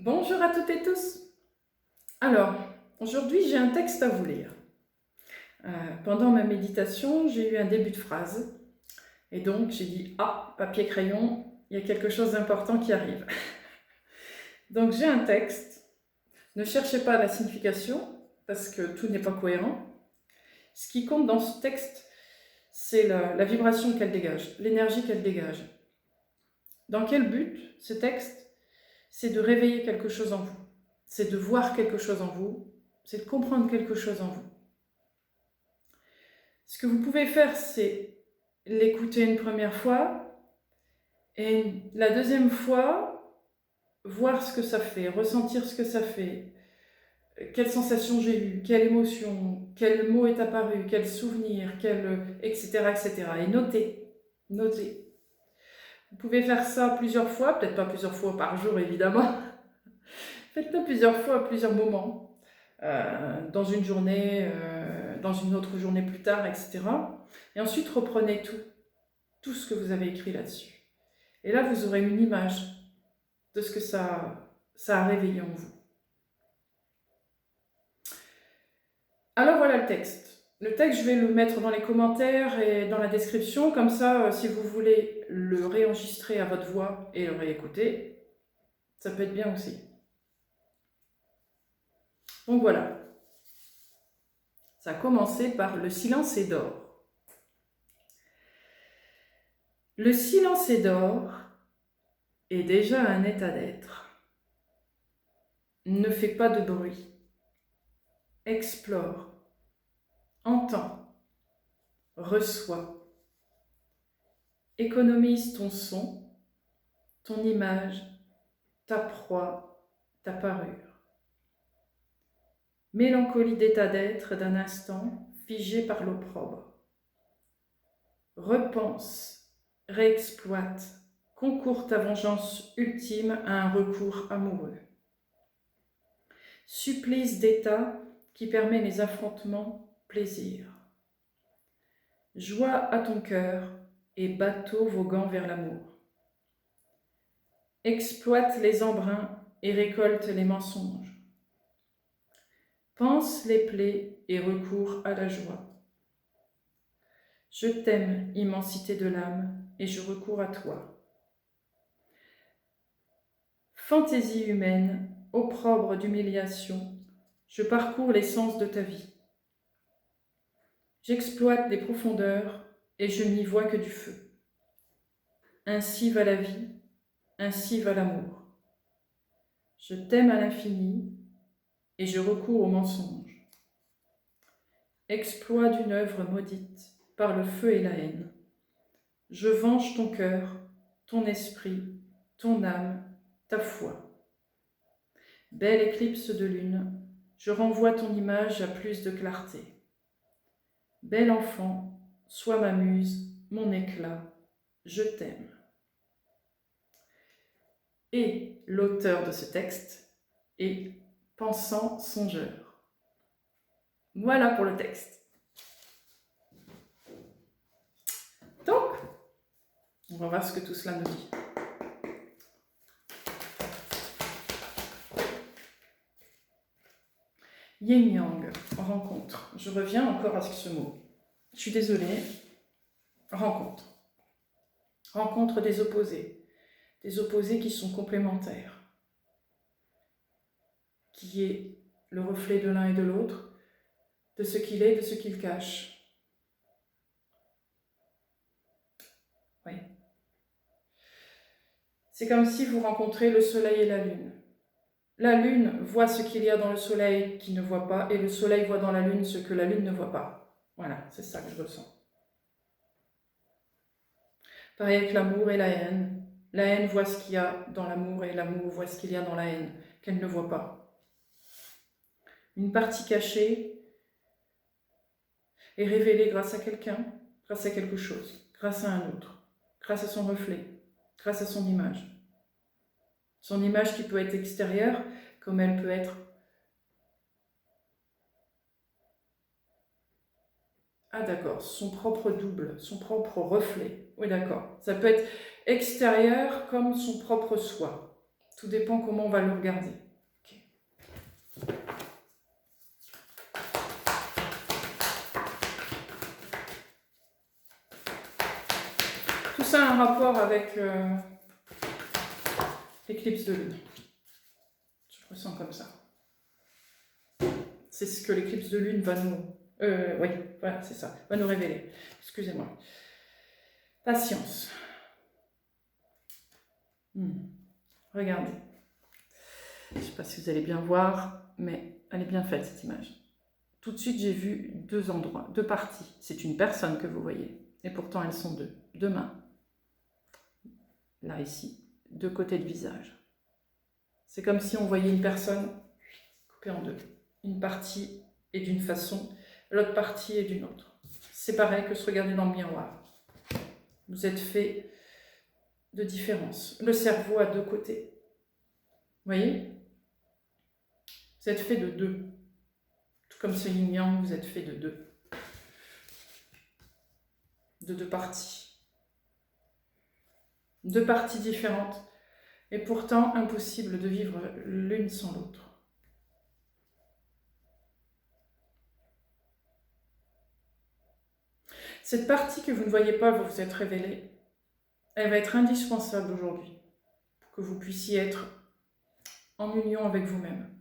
Bonjour à toutes et tous. Alors, aujourd'hui j'ai un texte à vous lire. Pendant ma méditation, j'ai eu un début de phrase et donc j'ai dit ah, papier crayon, il y a quelque chose d'important qui arrive. Donc j'ai un texte. Ne cherchez pas la signification parce que tout n'est pas cohérent. Ce qui compte dans ce texte, c'est la vibration qu'elle dégage, l'énergie qu'elle dégage. Dans quel but ce texte? C'est de réveiller quelque chose en vous, c'est de voir quelque chose en vous, c'est de comprendre quelque chose en vous. Ce que vous pouvez faire, c'est l'écouter une première fois et la deuxième fois, voir ce que ça fait, ressentir ce que ça fait, quelle sensation j'ai eue, quelle émotion, quel mot est apparu, quel souvenir, etc., etc. Et noter, noter. Vous pouvez faire ça plusieurs fois, peut-être pas plusieurs fois par jour évidemment, faites-le plusieurs fois à plusieurs moments, dans une journée, dans une autre journée plus tard, etc. Et ensuite reprenez tout ce que vous avez écrit là-dessus. Et là, vous aurez une image de ce que ça a réveillé en vous. Alors voilà le texte. Le texte, je vais le mettre dans les commentaires et dans la description. Comme ça, si vous voulez le réenregistrer à votre voix et le réécouter, ça peut être bien aussi. Donc voilà. Ça a commencé par le silence est d'or. Le silence est d'or est déjà un état d'être. Ne fais pas de bruit. Explore. Entends. Reçois. Économise ton son, ton image, ta proie, ta parure. Mélancolie d'état d'être d'un instant figé par l'opprobre. Repense, réexploite, concourt ta vengeance ultime à un recours amoureux. Supplice d'état qui permet les affrontements, plaisir. Joie à ton cœur et bateau voguant vers l'amour. Exploite les embruns et récolte les mensonges. Pense les plaies et recours à la joie. Je t'aime, immensité de l'âme, et je recours à toi. Fantaisie humaine, opprobre d'humiliation, je parcours les sens de ta vie. J'exploite les profondeurs et je n'y vois que du feu. Ainsi va la vie, ainsi va l'amour. Je t'aime à l'infini et je recours au mensonge. Exploit d'une œuvre maudite par le feu et la haine. Je venge ton cœur, ton esprit, ton âme, ta foi. Belle éclipse de lune, je renvoie ton image à plus de clarté. Bel enfant, sois ma muse, mon éclat, je t'aime. Et l'auteur de ce texte est Pensant Songeur. Voilà pour le texte. Donc, on va voir ce que tout cela nous dit. Yin-yang, rencontre. Je reviens encore à ce mot. Je suis désolée. Rencontre. Rencontre des opposés. Des opposés qui sont complémentaires. Qui est le reflet de l'un et de l'autre, de ce qu'il est, de ce qu'il cache. Oui. C'est comme si vous rencontrez le soleil et la lune. La lune voit ce qu'il y a dans le soleil qu'il ne voit pas, et le soleil voit dans la lune ce que la lune ne voit pas. Voilà, c'est ça que je ressens. Pareil avec l'amour et la haine. La haine voit ce qu'il y a dans l'amour, et l'amour voit ce qu'il y a dans la haine, qu'elle ne voit pas. Une partie cachée est révélée grâce à quelqu'un, grâce à quelque chose, grâce à un autre, grâce à son reflet, grâce à son image. Son image qui peut être extérieure, comme elle peut être... Ah d'accord, son propre double, son propre reflet. Oui d'accord, ça peut être extérieur comme son propre soi. Tout dépend comment on va le regarder. Okay. Tout ça a un rapport avec l'éclipse de lune. Je ressens comme ça. C'est ce que l'éclipse de lune va nous... oui, voilà, c'est ça. Va nous révéler. Excusez-moi. Patience. Regardez. Je ne sais pas si vous allez bien voir, mais elle est bien faite, cette image. Tout de suite, j'ai vu deux endroits, deux parties. C'est une personne que vous voyez. Et pourtant, elles sont deux. Deux mains. Là, ici. Deux côtés de visage. C'est comme si on voyait une personne coupée en deux. Une partie est d'une façon, l'autre partie est d'une autre. C'est pareil que se regarder dans le miroir. Vous êtes fait de différence. Le cerveau a deux côtés. Vous voyez? Vous êtes fait de deux. Tout comme ce yin-yang, vous êtes fait de deux. De deux parties. Deux parties différentes. Et pourtant, impossible de vivre l'une sans l'autre. Cette partie que vous ne voyez pas, vous vous êtes révélée, elle va être indispensable aujourd'hui pour que vous puissiez être en union avec vous-même.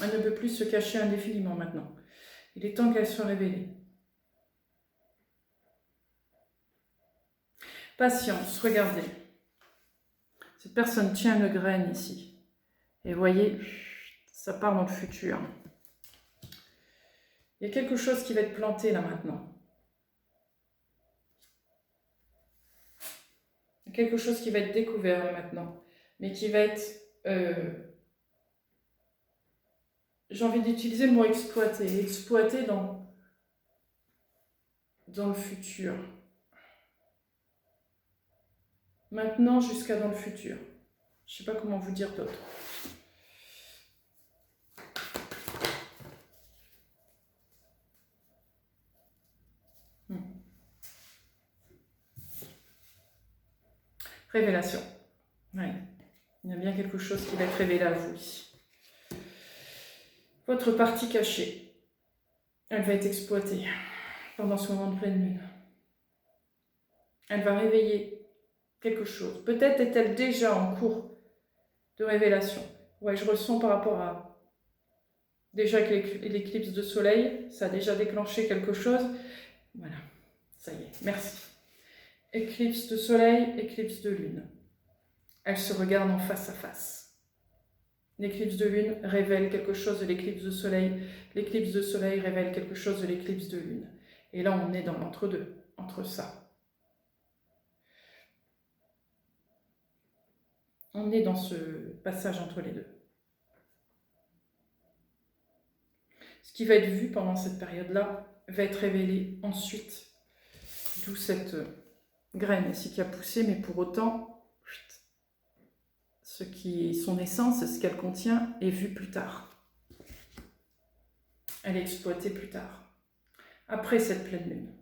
Elle ne peut plus se cacher indéfiniment maintenant. Il est temps qu'elle soit révélée. Patience, regardez. Cette personne tient une graine ici. Et voyez, ça part dans le futur. Il y a quelque chose qui va être planté là maintenant. Il y a quelque chose qui va être découvert là maintenant. Mais qui va être... j'ai envie d'utiliser le mot exploiter. Exploiter dans le futur. Maintenant jusqu'à dans le futur. Je ne sais pas comment vous dire d'autre. Révélation. Oui. Il y a bien quelque chose qui va être révélé à vous ici. Votre partie cachée, elle va être exploitée pendant ce moment de pleine lune. Elle va réveiller quelque chose. Peut-être est-elle déjà en cours de révélation. Ouais, je ressens par rapport à... Déjà avec l'éclipse de soleil, ça a déjà déclenché quelque chose. Voilà, ça y est, merci. Éclipse de soleil, éclipse de lune. Elles se regardent en face à face. L'éclipse de lune révèle quelque chose de l'éclipse de soleil. L'éclipse de soleil révèle quelque chose de l'éclipse de lune. Et là, on est dans l'entre-deux, entre ça. On est dans ce passage entre les deux. Ce qui va être vu pendant cette période-là va être révélé ensuite. D'où cette graine ici qui a poussé, mais pour autant, ce qui est son essence, ce qu'elle contient, est vu plus tard. Elle est exploitée plus tard, après cette pleine lune.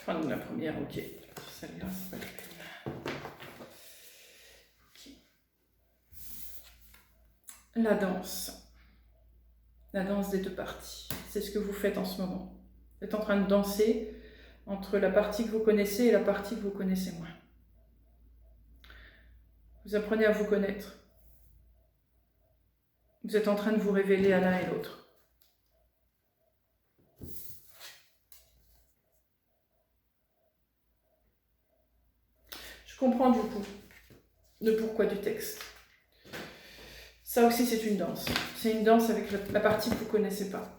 Prendre la première, ok. Celle-là, c'est pas la peine. Okay. La danse. La danse des deux parties. C'est ce que vous faites en ce moment. Vous êtes en train de danser entre la partie que vous connaissez et la partie que vous connaissez moins. Vous apprenez à vous connaître. Vous êtes en train de vous révéler à l'un et l'autre. Je comprends du coup le pourquoi du texte. Ça aussi, c'est une danse. C'est une danse avec la partie que vous ne connaissez pas.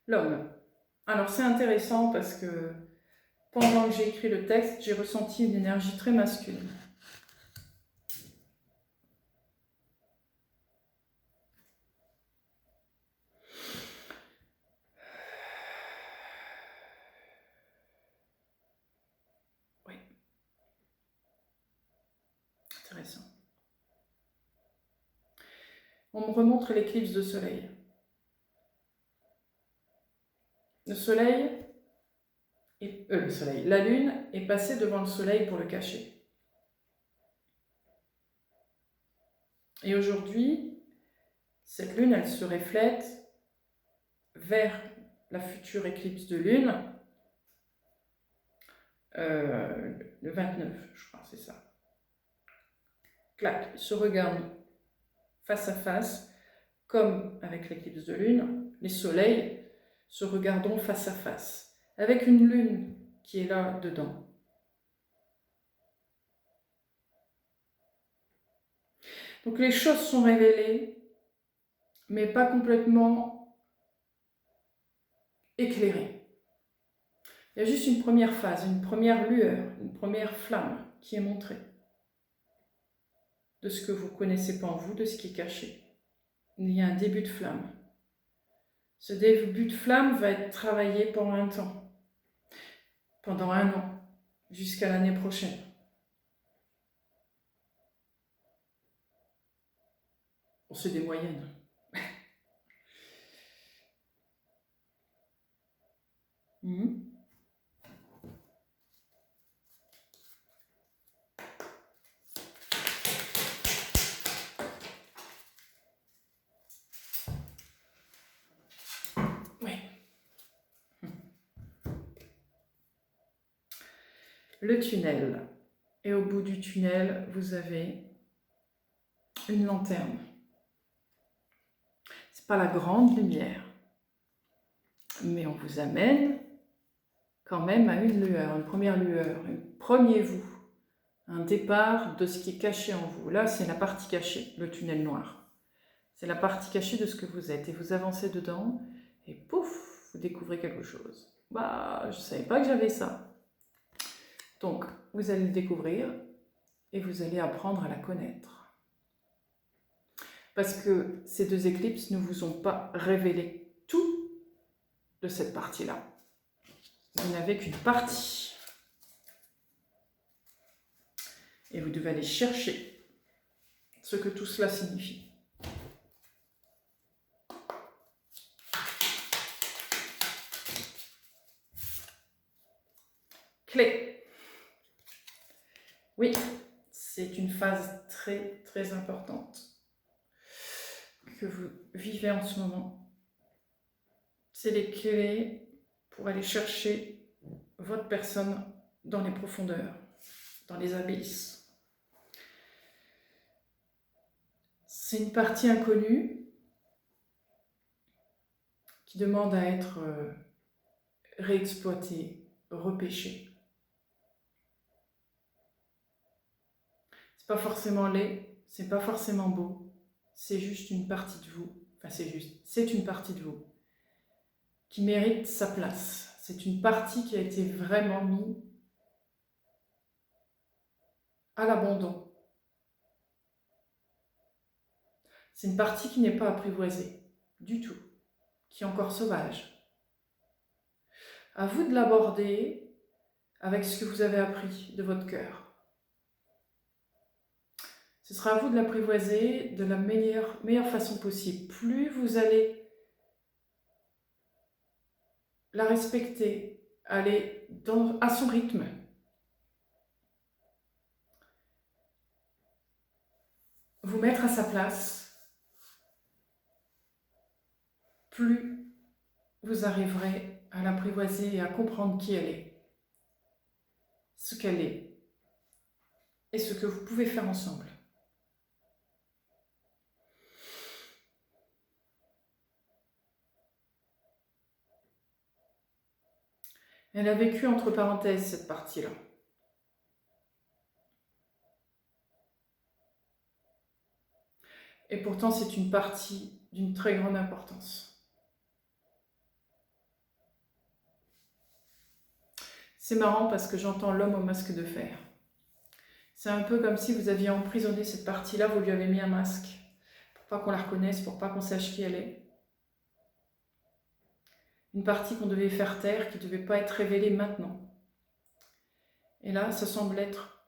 L'homme. Alors c'est intéressant parce que pendant que j'ai écrit le texte, j'ai ressenti une énergie très masculine. Oui, intéressant. On me remontre l'éclipse de soleil. La lune est passée devant le soleil pour le cacher. Et aujourd'hui, cette lune, elle se reflète vers la future éclipse de lune, le 29, je crois, c'est ça. Clac, ils se regardent face à face, comme avec l'éclipse de lune, les soleils se regardent face à face, avec une lune qui est là dedans. Donc les choses sont révélées, mais pas complètement éclairées. Il y a juste une première phase, une première lueur, une première flamme qui est montrée de ce que vous ne connaissez pas en vous, de ce qui est caché. Il y a un début de flamme. Ce début de flamme va être travaillé pendant un temps, pendant 1 an, jusqu'à l'année prochaine. On sait des moyennes. Mmh. Oui. Le tunnel. Et au bout du tunnel, vous avez une lanterne. C'est pas la grande lumière, mais on vous amène quand même à une lueur, une première lueur, un premier vous, un départ de ce qui est caché en vous. Là, c'est la partie cachée, le tunnel noir. C'est la partie cachée de ce que vous êtes. Et vous avancez dedans, et pouf, vous découvrez quelque chose. Bah, je ne savais pas que j'avais ça. Donc, vous allez le découvrir, et vous allez apprendre à la connaître. Parce que ces 2 éclipses ne vous ont pas révélé tout de cette partie-là. Vous n'avez qu'une partie. Et vous devez aller chercher ce que tout cela signifie. Clé. Oui, c'est une phase très très importante que vous vivez en ce moment. C'est les clés pour aller chercher votre personne dans les profondeurs, dans les abysses. C'est une partie inconnue qui demande à être réexploitée, repêchée. C'est pas forcément laid, c'est pas forcément beau, c'est juste une partie de vous. Enfin, c'est une partie de vous qui mérite sa place. C'est une partie qui a été vraiment mise à l'abandon. C'est une partie qui n'est pas apprivoisée du tout, qui est encore sauvage. À vous de l'aborder avec ce que vous avez appris de votre cœur. Ce sera à vous de l'apprivoiser de la meilleure façon possible. Plus vous allez la respecter, aller à son rythme, vous mettre à sa place, plus vous arriverez à l'apprivoiser et à comprendre qui elle est, ce qu'elle est et ce que vous pouvez faire ensemble. Elle a vécu entre parenthèses cette partie-là. Et pourtant, c'est une partie d'une très grande importance. C'est marrant parce que j'entends l'homme au masque de fer. C'est un peu comme si vous aviez emprisonné cette partie-là, vous lui avez mis un masque pour pas qu'on la reconnaisse, pour pas qu'on sache qui elle est. Une partie qu'on devait faire taire, qui ne devait pas être révélée maintenant. Et là, ça semble être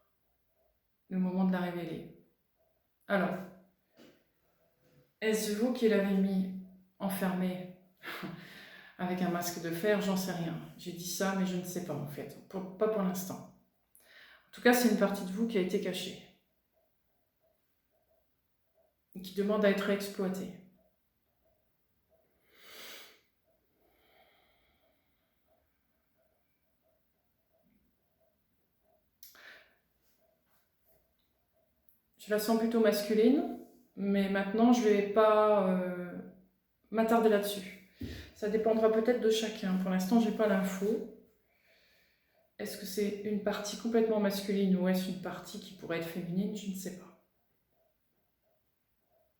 le moment de la révéler. Alors, est-ce vous qui l'avez mis enfermé avec un masque de fer? J'en sais rien. J'ai dit ça, mais je ne sais pas en fait. Pas pour l'instant. En tout cas, c'est une partie de vous qui a été cachée. Et qui demande à être exploitée. Je la sens plutôt masculine, mais maintenant je ne vais pas m'attarder là-dessus. Ça dépendra peut-être de chacun. Pour l'instant, je n'ai pas l'info. Est-ce que c'est une partie complètement masculine ou est-ce une partie qui pourrait être féminine? Je ne sais pas.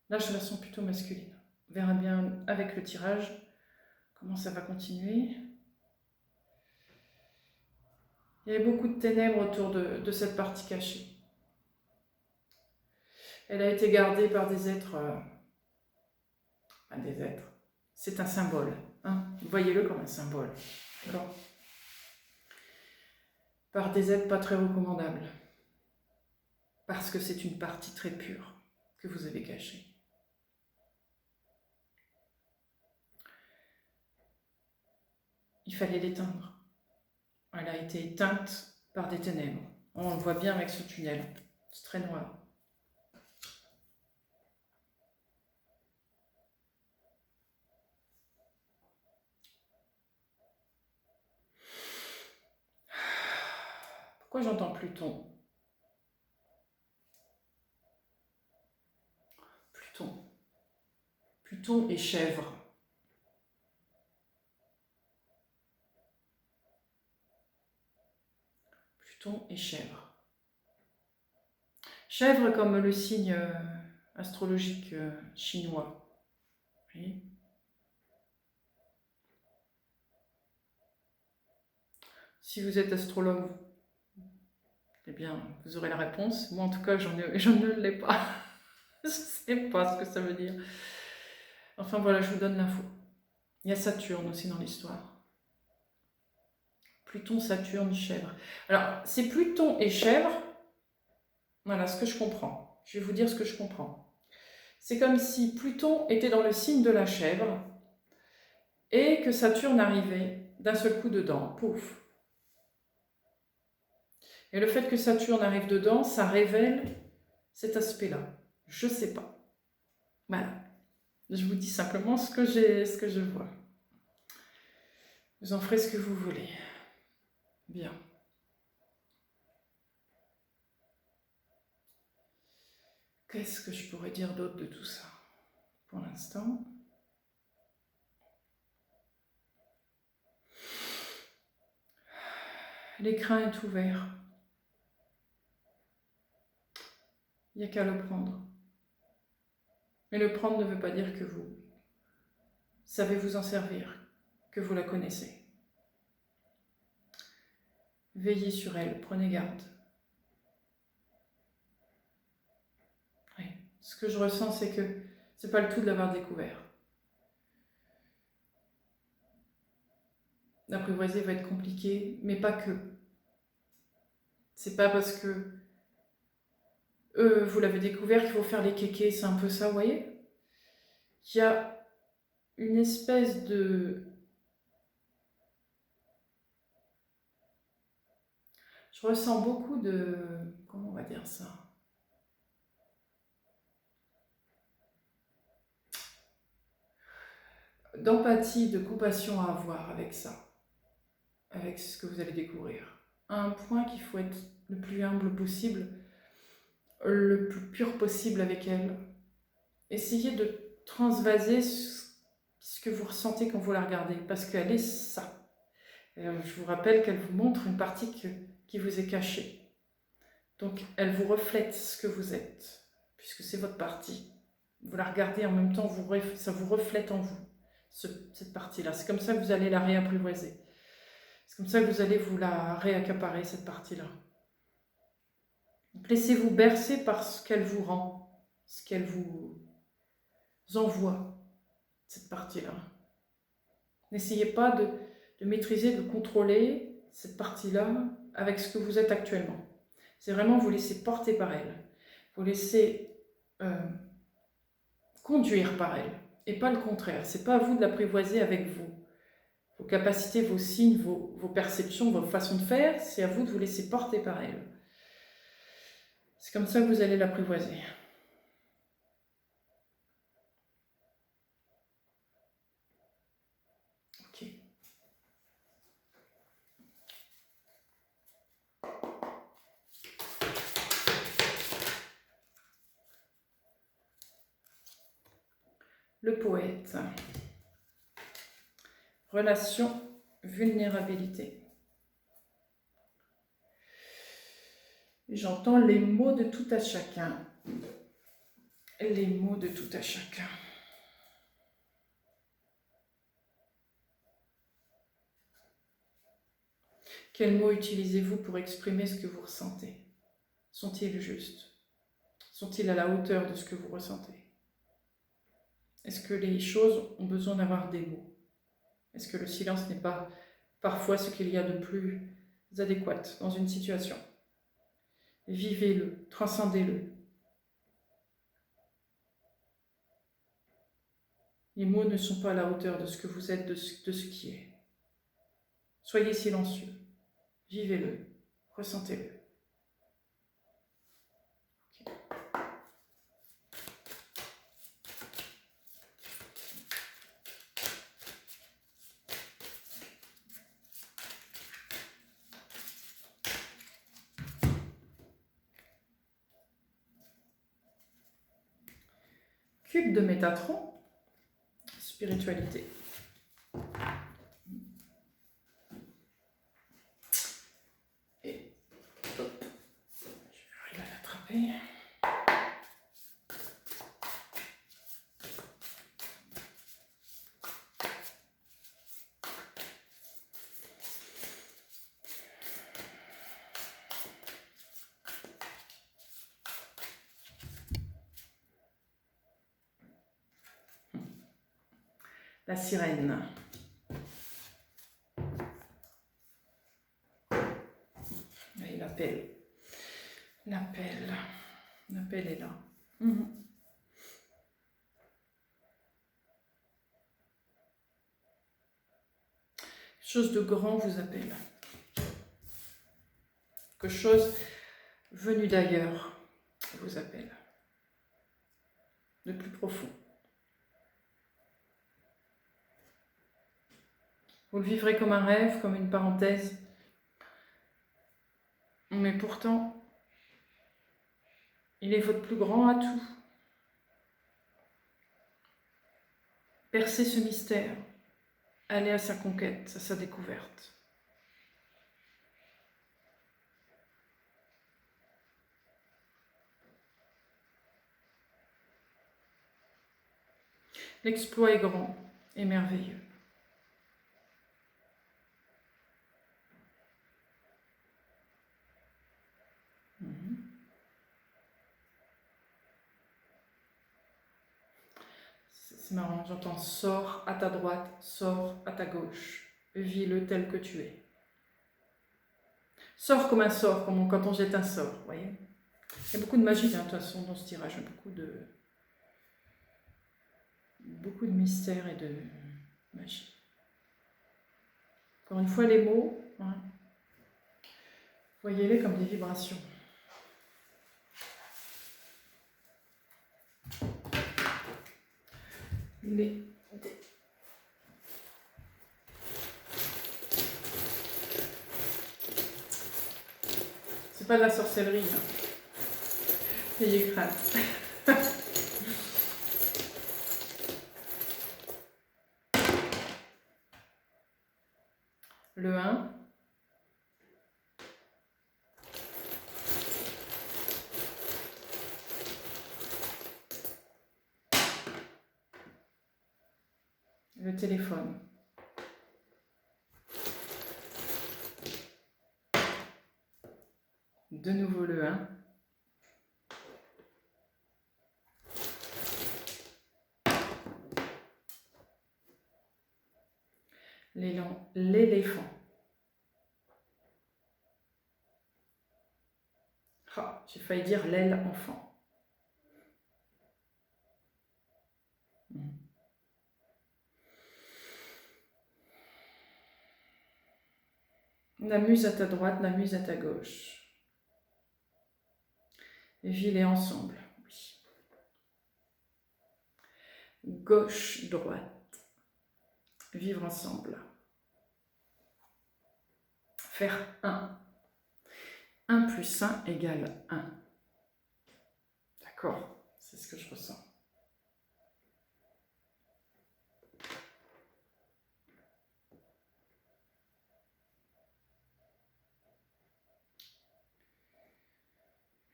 Là, je la sens plutôt masculine. On verra bien avec le tirage comment ça va continuer. Il y a beaucoup de ténèbres autour de cette partie cachée. Elle a été gardée par des êtres... des êtres. C'est un symbole. Hein, voyez-le comme un symbole. D'accord? Par des êtres pas très recommandables. Parce que c'est une partie très pure que vous avez cachée. Il fallait l'éteindre. Elle a été éteinte par des ténèbres. On le voit bien avec ce tunnel. C'est très noir. Pourquoi j'entends Pluton? Pluton et chèvre. Pluton et chèvre. Chèvre comme le signe astrologique chinois. Vous voyez ? Si vous êtes astrologue, eh bien, vous aurez la réponse. Moi, en tout cas, je ne l'ai pas. Je ne sais pas ce que ça veut dire. Enfin, voilà, je vous donne l'info. Il y a Saturne aussi dans l'histoire. Pluton, Saturne, chèvre. Alors, c'est Pluton et chèvre. Voilà ce que je comprends. Je vais vous dire ce que je comprends. C'est comme si Pluton était dans le signe de la chèvre et que Saturne arrivait d'un seul coup dedans. Pouf. Et le fait que Saturne arrive dedans, ça révèle cet aspect-là. Je ne sais pas. Voilà. Je vous dis simplement ce que je vois. Vous en ferez ce que vous voulez. Bien. Qu'est-ce que je pourrais dire d'autre de tout ça pour l'instant? L'écran est ouvert. Il n'y a qu'à le prendre. Mais le prendre ne veut pas dire que vous savez vous en servir, que vous la connaissez. Veillez sur elle, prenez garde. Oui. Ce que je ressens, c'est que c'est pas le tout de l'avoir découvert. L'apprivoiser va être compliqué, mais pas que. C'est pas parce que vous l'avez découvert qu'il faut faire les kékés, c'est un peu ça, vous voyez? Il y a une espèce de... Je ressens beaucoup de... Comment on va dire ça? D'empathie, de compassion à avoir avec ça, avec ce que vous allez découvrir. À un point qu'il faut être le plus humble possible, le plus pur possible avec elle. Essayez de transvaser ce que vous ressentez quand vous la regardez, parce qu'elle est ça. Je vous rappelle qu'elle vous montre une partie qui vous est cachée. Donc elle vous reflète ce que vous êtes, puisque c'est votre partie. Vous la regardez en même temps, ça vous reflète en vous, cette partie-là. C'est comme ça que vous allez la réapprivoiser. C'est comme ça que vous allez vous la réaccaparer, cette partie-là. Laissez-vous bercer par ce qu'elle vous rend, ce qu'elle vous envoie, cette partie-là. N'essayez pas de maîtriser, de contrôler cette partie-là avec ce que vous êtes actuellement. C'est vraiment vous laisser porter par elle, vous laisser conduire par elle, et pas le contraire. C'est pas à vous de l'apprivoiser avec vos capacités, vos signes, vos perceptions, vos façons de faire, c'est à vous de vous laisser porter par elle. C'est comme ça que vous allez l'apprivoiser. Ok. Le poète. Relation, vulnérabilité. J'entends les mots de tout à chacun. Les mots de tout à chacun. Quels mots utilisez-vous pour exprimer ce que vous ressentez? Sont-ils justes? Sont-ils à la hauteur de ce que vous ressentez? Est-ce que les choses ont besoin d'avoir des mots? Est-ce que le silence n'est pas parfois ce qu'il y a de plus adéquat dans une situation? Vivez-le, transcendez-le. Les mots ne sont pas à la hauteur de ce que vous êtes, de ce qui est. Soyez silencieux, vivez-le, ressentez-le. Okay. Cube de Métatron, spiritualité. Et hop, je vais arriver à l'attraper. La sirène. Et l'appel. L'appel. L'appel est là. Chose de grand vous appelle. Quelque chose venu d'ailleurs vous appelle. De plus profond. Vous le vivrez comme un rêve, comme une parenthèse. Mais pourtant, il est votre plus grand atout. Percez ce mystère. Allez à sa conquête, à sa découverte. L'exploit est grand et merveilleux. C'est marrant, j'entends sors à ta droite, sors à ta gauche, vis-le tel que tu es. Sors comme un sort, comme quand on jette un sort, vous voyez. Il y a beaucoup de magie de toute façon dans ce tirage, beaucoup de mystère et de magie. Encore une fois, les mots, hein, voyez-les comme des vibrations. C'est pas de la sorcellerie, hein. Ayez crainte. Le 1. Le téléphone. de nouveau le 1. L'éléphant. Ah, j'ai failli dire l'aile enfant. La muse à ta droite, la muse à ta gauche. Vivez ensemble, oui. Gauche, droite. Vivre ensemble. Faire 1. 1 plus 1 égale 1. D'accord, c'est ce que je ressens.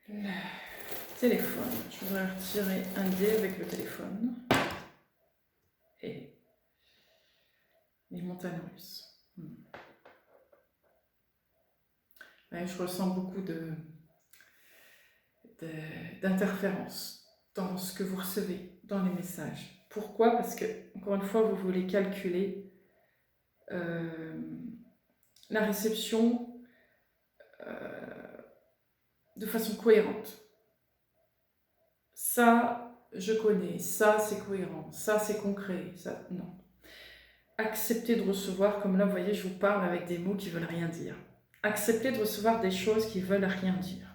Le téléphone. Je voudrais retirer un dé avec le téléphone. Et les montagnes russes. Ouais, je ressens beaucoup d'interférences dans ce que vous recevez, dans les messages. Pourquoi? Parce que, encore une fois, vous voulez calculer la réception de façon cohérente. Ça, je connais, ça, c'est cohérent, ça, c'est concret, ça, non. Acceptez de recevoir, comme là, vous voyez, je vous parle avec des mots qui veulent rien dire. Acceptez de recevoir des choses qui veulent rien dire.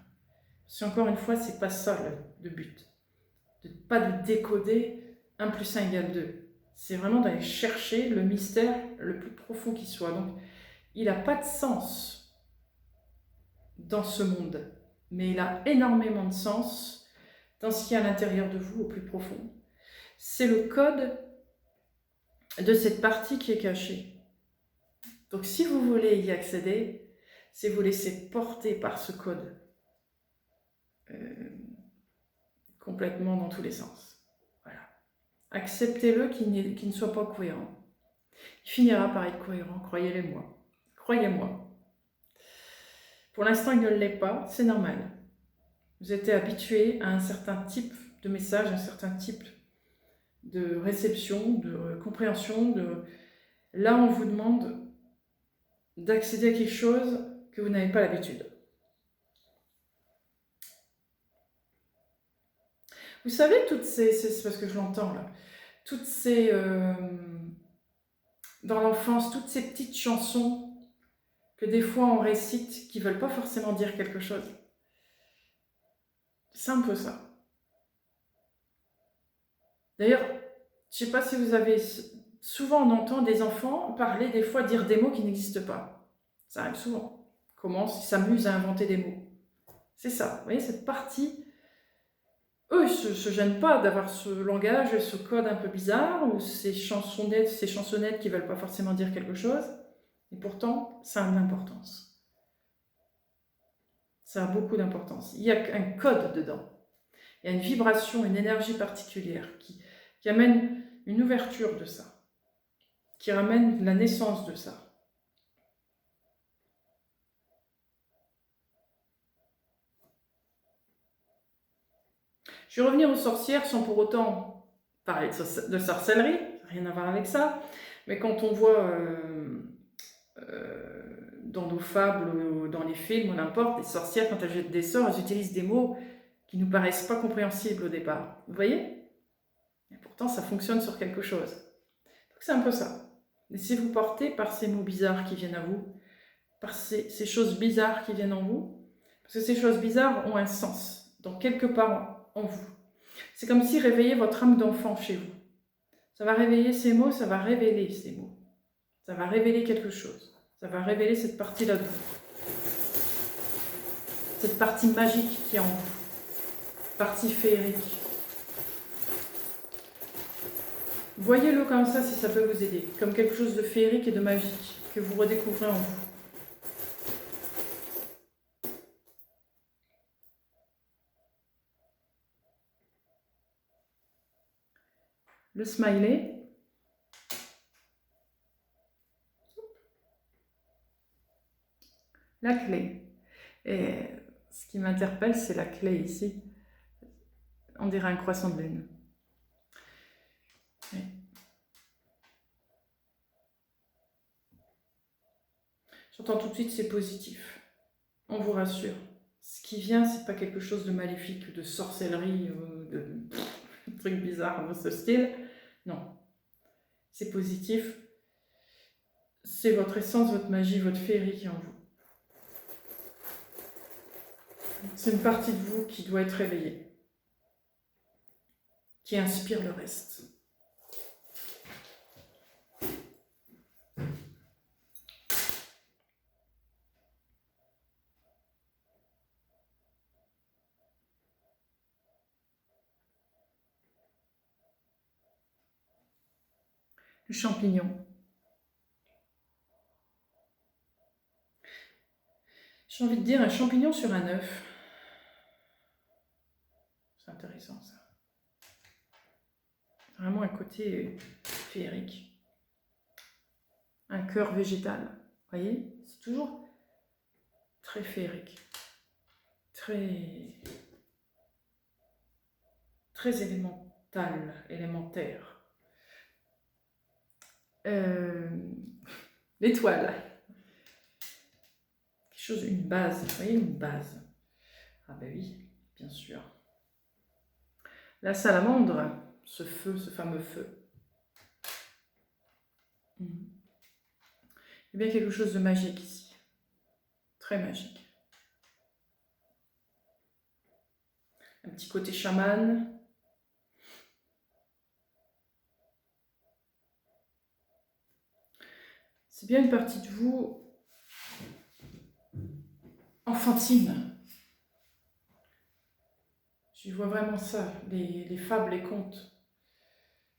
Parce qu'encore une fois, c'est pas ça le but. Pas de décoder 1 plus 1 égale 2. C'est vraiment d'aller chercher le mystère le plus profond qui soit. Donc, il n'a pas de sens dans ce monde, mais il a énormément de sens dans ce qui est à l'intérieur de vous, au plus profond. C'est le code de cette partie qui est cachée. Donc, si vous voulez y accéder, c'est vous laisser porter par ce code complètement dans tous les sens. Voilà. Acceptez-le qu'il ne soit pas cohérent. Il finira par être cohérent, croyez-le-moi. Croyez-moi. Pour l'instant, il ne l'est pas, c'est normal. Vous êtes habitué à un certain type de message, un certain type de réception, de compréhension. Là, on vous demande d'accéder à quelque chose que vous n'avez pas l'habitude. Vous savez, c'est parce que je l'entends là, toutes ces... dans l'enfance, toutes ces petites chansons que des fois on récite qui ne veulent pas forcément dire quelque chose. C'est un peu ça. D'ailleurs, je ne sais pas si vous avez... Souvent on entend des enfants parler, des fois dire des mots qui n'existent pas. Ça arrive souvent. Comment ils s'amusent à inventer des mots. C'est ça, vous voyez, cette partie... Eux, ils ne se gênent pas d'avoir ce langage et ce code un peu bizarre, ou ces chansonnettes qui ne veulent pas forcément dire quelque chose. Et pourtant, ça a de l'importance. Ça a beaucoup d'importance. Il y a un code dedans. Il y a une vibration, une énergie particulière qui amène une ouverture de ça, qui ramène la naissance de ça. Je vais revenir aux sorcières sans pour autant parler de sorcellerie, rien à voir avec ça, mais quand on voit dans nos fables, ou dans les films, ou n'importe, les sorcières, quand elles jettent des sorts, elles utilisent des mots qui ne nous paraissent pas compréhensibles au départ. Vous voyez? Et pourtant, ça fonctionne sur quelque chose. Donc c'est un peu ça. Laissez-vous porter par ces mots bizarres qui viennent à vous, par ces choses bizarres qui viennent en vous, parce que ces choses bizarres ont un sens, donc quelque part en vous. C'est comme si réveillez votre âme d'enfant chez vous. Ça va réveiller ces mots, ça va révéler ces mots. Ça va révéler quelque chose. Ça va révéler cette partie-là de vous. Cette partie magique qui est en vous. Partie féerique. Voyez-le comme ça si ça peut vous aider. Comme quelque chose de féerique et de magique que vous redécouvrez en vous. Le smiley. La clé. Et Ce qui m'interpelle, c'est la clé ici. On dirait un croissant de lune. Oui. J'entends tout de suite, c'est positif. On vous rassure. Ce qui vient, c'est pas quelque chose de maléfique, de sorcellerie, de trucs bizarres de ce style. Non. C'est positif. C'est votre essence, votre magie, votre féerie qui est en vous. C'est une partie de vous qui doit être réveillée, qui inspire le reste. Le champignon. J'ai envie de dire un champignon sur un œuf. C'est intéressant ça. Vraiment un côté féerique. Un cœur végétal. Vous voyez, c'est toujours très féerique. Très élémental, élémentaire. L'étoile. Quelque chose, une base. Vous voyez, une base. Ah ben oui, bien sûr. La salamandre, ce feu, ce fameux feu. Il y a bien quelque chose de magique ici. Très magique. Un petit côté chaman. C'est bien une partie de vous enfantine. Je vois vraiment ça, les fables, les contes.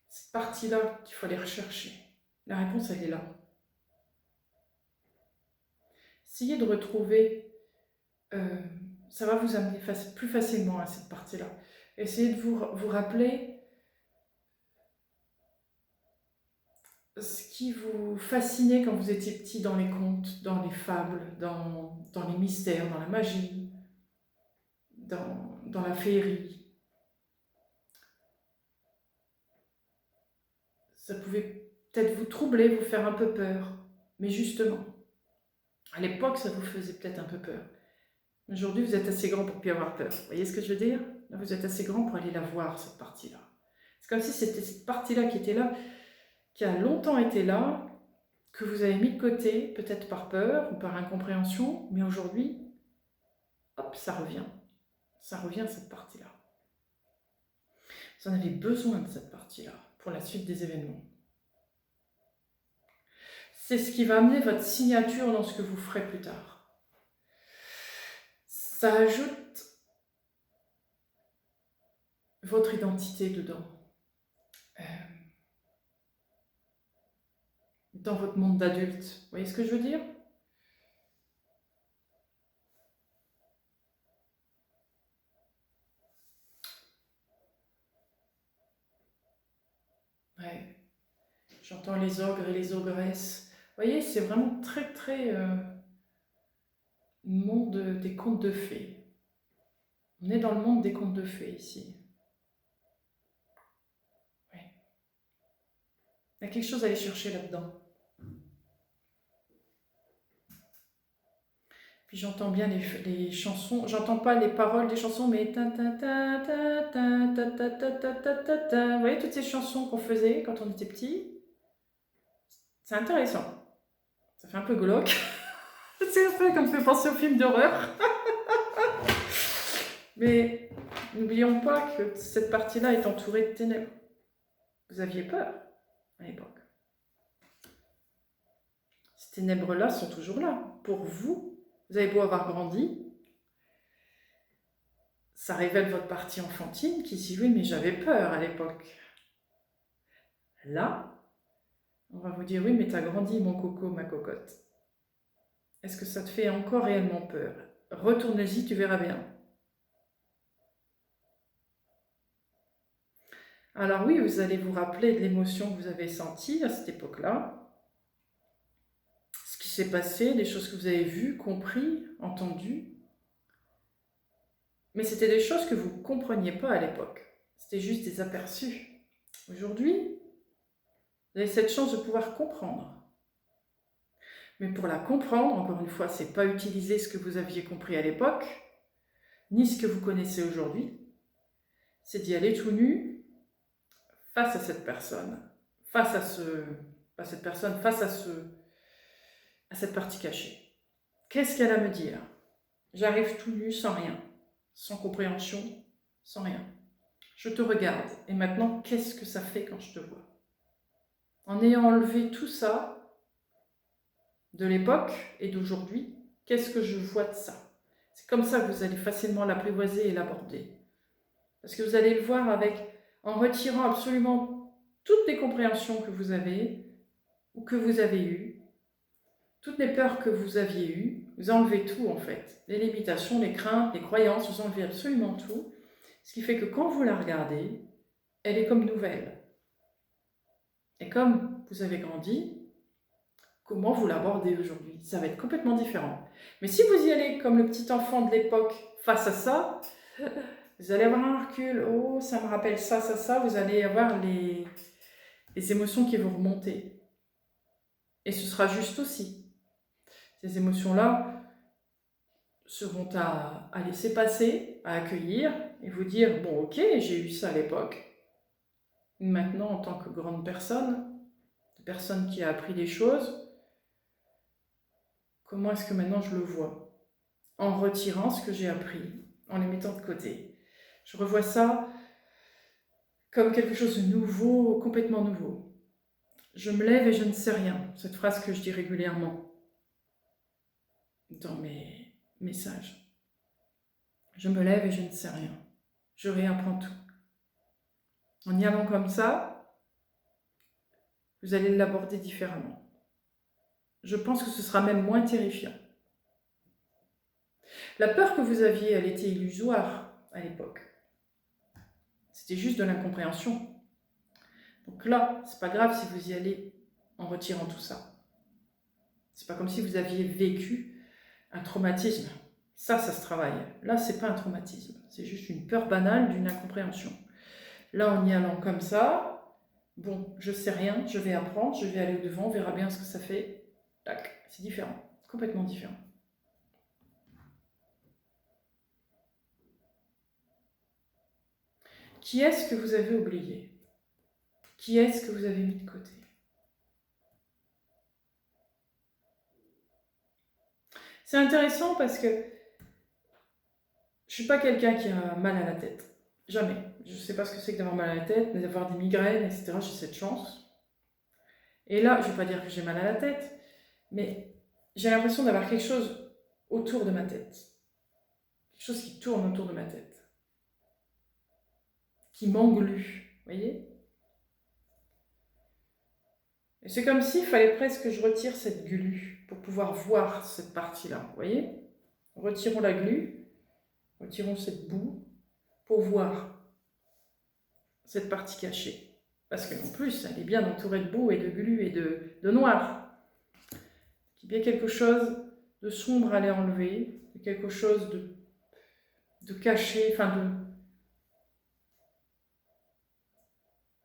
Cette partie-là qu'il faut aller rechercher. La réponse, elle est là. Essayez de retrouver, ça va vous amener plus facilement à cette partie-là. Essayez de vous rappeler ce qui vous fascinait quand vous étiez petit dans les contes, dans les fables, dans les mystères, dans la magie, dans la féerie. Ça pouvait peut-être vous troubler, vous faire un peu peur, mais justement, à l'époque, ça vous faisait peut-être un peu peur. Aujourd'hui, vous êtes assez grand pour ne plus avoir peur. Vous voyez ce que je veux dire? Là, vous êtes assez grand pour aller la voir, cette partie-là. C'est comme si c'était cette partie-là qui était là, qui a longtemps été là, que vous avez mis de côté, peut-être par peur ou par incompréhension, mais aujourd'hui, hop, ça revient. Ça revient, cette partie-là. Vous en avez besoin de cette partie-là pour la suite des événements. C'est ce qui va amener votre signature dans ce que vous ferez plus tard. Ça ajoute votre identité dedans. Dans votre monde d'adulte. Vous voyez ce que je veux dire? Ouais. J'entends les ogres et les ogresses. Vous voyez, c'est vraiment très monde des contes de fées. On est dans le monde des contes de fées ici. Ouais. Il y a quelque chose à aller chercher là-dedans. Puis j'entends bien les chansons, j'entends pas les paroles des chansons, mais ta ta ta ta ta ta ta ta ta ta ta ta. Vous voyez toutes ces chansons qu'on faisait quand on était petit? C'est intéressant. Ça fait un peu glauque. C'est un peu comme ça fait penser aux films d'horreur. Mais n'oublions pas que cette partie-là est entourée de ténèbres. Vous aviez peur à l'époque. Ces ténèbres-là sont toujours là. Pour vous, vous avez beau avoir grandi, ça révèle votre partie enfantine qui dit oui, mais j'avais peur à l'époque. Là, on va vous dire oui, mais t'as grandi, mon coco, ma cocotte. Est-ce que ça te fait encore réellement peur? Retourne-y, tu verras bien. Alors oui, vous allez vous rappeler de l'émotion que vous avez sentie à cette époque-là, ce qui s'est passé, des choses que vous avez vues, compris, entendues. Mais c'était des choses que vous ne compreniez pas à l'époque. C'était juste des aperçus. Aujourd'hui, vous avez cette chance de pouvoir comprendre. Mais pour la comprendre, encore une fois, c'est pas utiliser ce que vous aviez compris à l'époque, ni ce que vous connaissez aujourd'hui. C'est d'y aller tout nu face à cette personne, face à pas cette personne, face à cette partie cachée. Qu'est-ce qu'elle a à me dire? J'arrive tout nu, sans rien, sans compréhension, sans rien. Je te regarde. Et maintenant, qu'est-ce que ça fait quand je te vois? En ayant enlevé tout ça de l'époque et d'aujourd'hui, qu'est-ce que je vois de ça? C'est comme ça que vous allez facilement l'apprivoiser et l'aborder. Parce que vous allez le voir en retirant absolument toutes les compréhensions que vous avez ou que vous avez eues, toutes les peurs que vous aviez eues, vous enlevez tout en fait. Les limitations, les craintes, les croyances, vous enlevez absolument tout. Ce qui fait que quand vous la regardez, elle est comme nouvelle. Et comme vous avez grandi, comment vous l'abordez aujourd'hui? Ça va être complètement différent. Mais si vous y allez comme le petit enfant de l'époque face à ça, vous allez avoir un recul. Oh, ça me rappelle ça, ça, ça. Vous allez avoir les émotions qui vont remonter. Et ce sera juste aussi. Ces émotions-là seront à laisser passer, à accueillir et vous dire, bon ok, j'ai eu ça à l'époque. Maintenant, en tant que grande personne qui a appris des choses, comment est-ce que maintenant je le vois? En retirant ce que j'ai appris, en les mettant de côté. Je revois ça comme quelque chose de nouveau, complètement nouveau. Je me lève et je ne sais rien. Cette phrase que je dis régulièrement dans mes messages. Je me lève et je ne sais rien. Je réapprends tout. En y allant comme ça, vous allez l'aborder différemment. Je pense que ce sera même moins terrifiant. La peur que vous aviez, elle était illusoire à l'époque. C'était juste de l'incompréhension. Donc là, c'est pas grave si vous y allez en retirant tout ça. C'est pas comme si vous aviez vécu un traumatisme. Ça se travaille. Là, c'est pas un traumatisme. C'est juste une peur banale d'une incompréhension. Là, en y allant comme ça, bon, je sais rien, je vais apprendre, je vais aller au-devant, on verra bien ce que ça fait. Tac, c'est différent. Complètement différent. Qui est-ce que vous avez oublié? Qui est-ce que vous avez mis de côté? C'est intéressant parce que je suis pas quelqu'un qui a mal à la tête. Jamais. Je sais pas ce que c'est que d'avoir mal à la tête, d'avoir des migraines, etc. J'ai cette chance. Et là, je ne vais pas dire que j'ai mal à la tête, mais j'ai l'impression d'avoir quelque chose autour de ma tête. Quelque chose qui tourne autour de ma tête. Qui m'englue. Vous voyez? Et c'est comme s'il fallait presque que je retire cette glu pour pouvoir voir cette partie-là. Vous voyez? Retirons la glu, retirons cette boue pour voir cette partie cachée. Parce qu'en plus, elle est bien entourée de boue et de glu et de noir. Il y a quelque chose de sombre à aller enlever, quelque chose de caché, enfin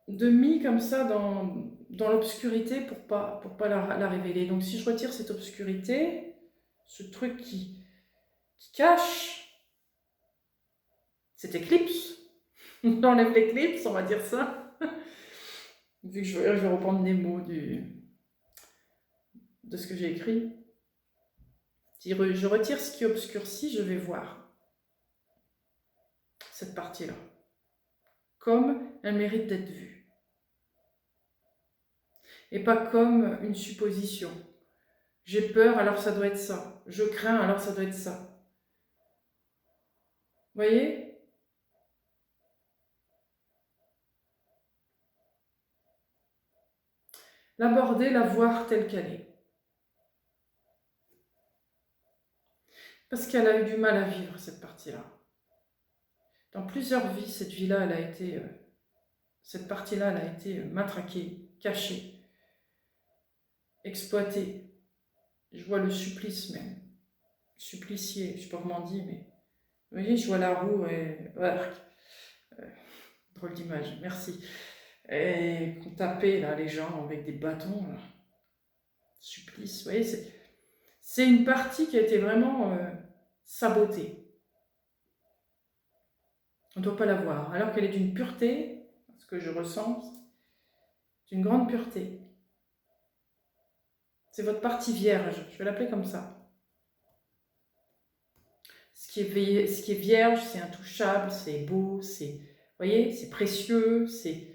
de mis comme ça dans l'obscurité pour pas la révéler. Donc si je retire cette obscurité, ce truc qui cache, cette éclipse, j'enlève l'éclipse, on va dire ça, vu que je vais reprendre les mots de ce que j'ai écrit. Si je retire ce qui obscurcit, je vais voir cette partie-là, comme elle mérite d'être vue. Et pas comme une supposition. J'ai peur, alors ça doit être ça. Je crains, alors ça doit être ça. Vous voyez? L'aborder, la voir telle qu'elle est. Parce qu'elle a eu du mal à vivre cette partie-là. Dans plusieurs vies, cette partie-là, elle a été matraquée, cachée, exploitée. Je vois le supplice même. Supplicié, je ne sais pas comment on dit, mais Vous voyez, je vois la roue et... Voilà. Drôle d'image, merci. Et qu'on tapait là, les gens avec des bâtons, là. Supplice, vous voyez, c'est une partie qui a été vraiment sabotée. On ne doit pas la voir, alors qu'elle est d'une pureté, ce que je ressens, d'une grande pureté. C'est votre partie vierge, je vais l'appeler comme ça. Ce qui est vierge, c'est intouchable, c'est beau, c'est, vous voyez, c'est précieux, c'est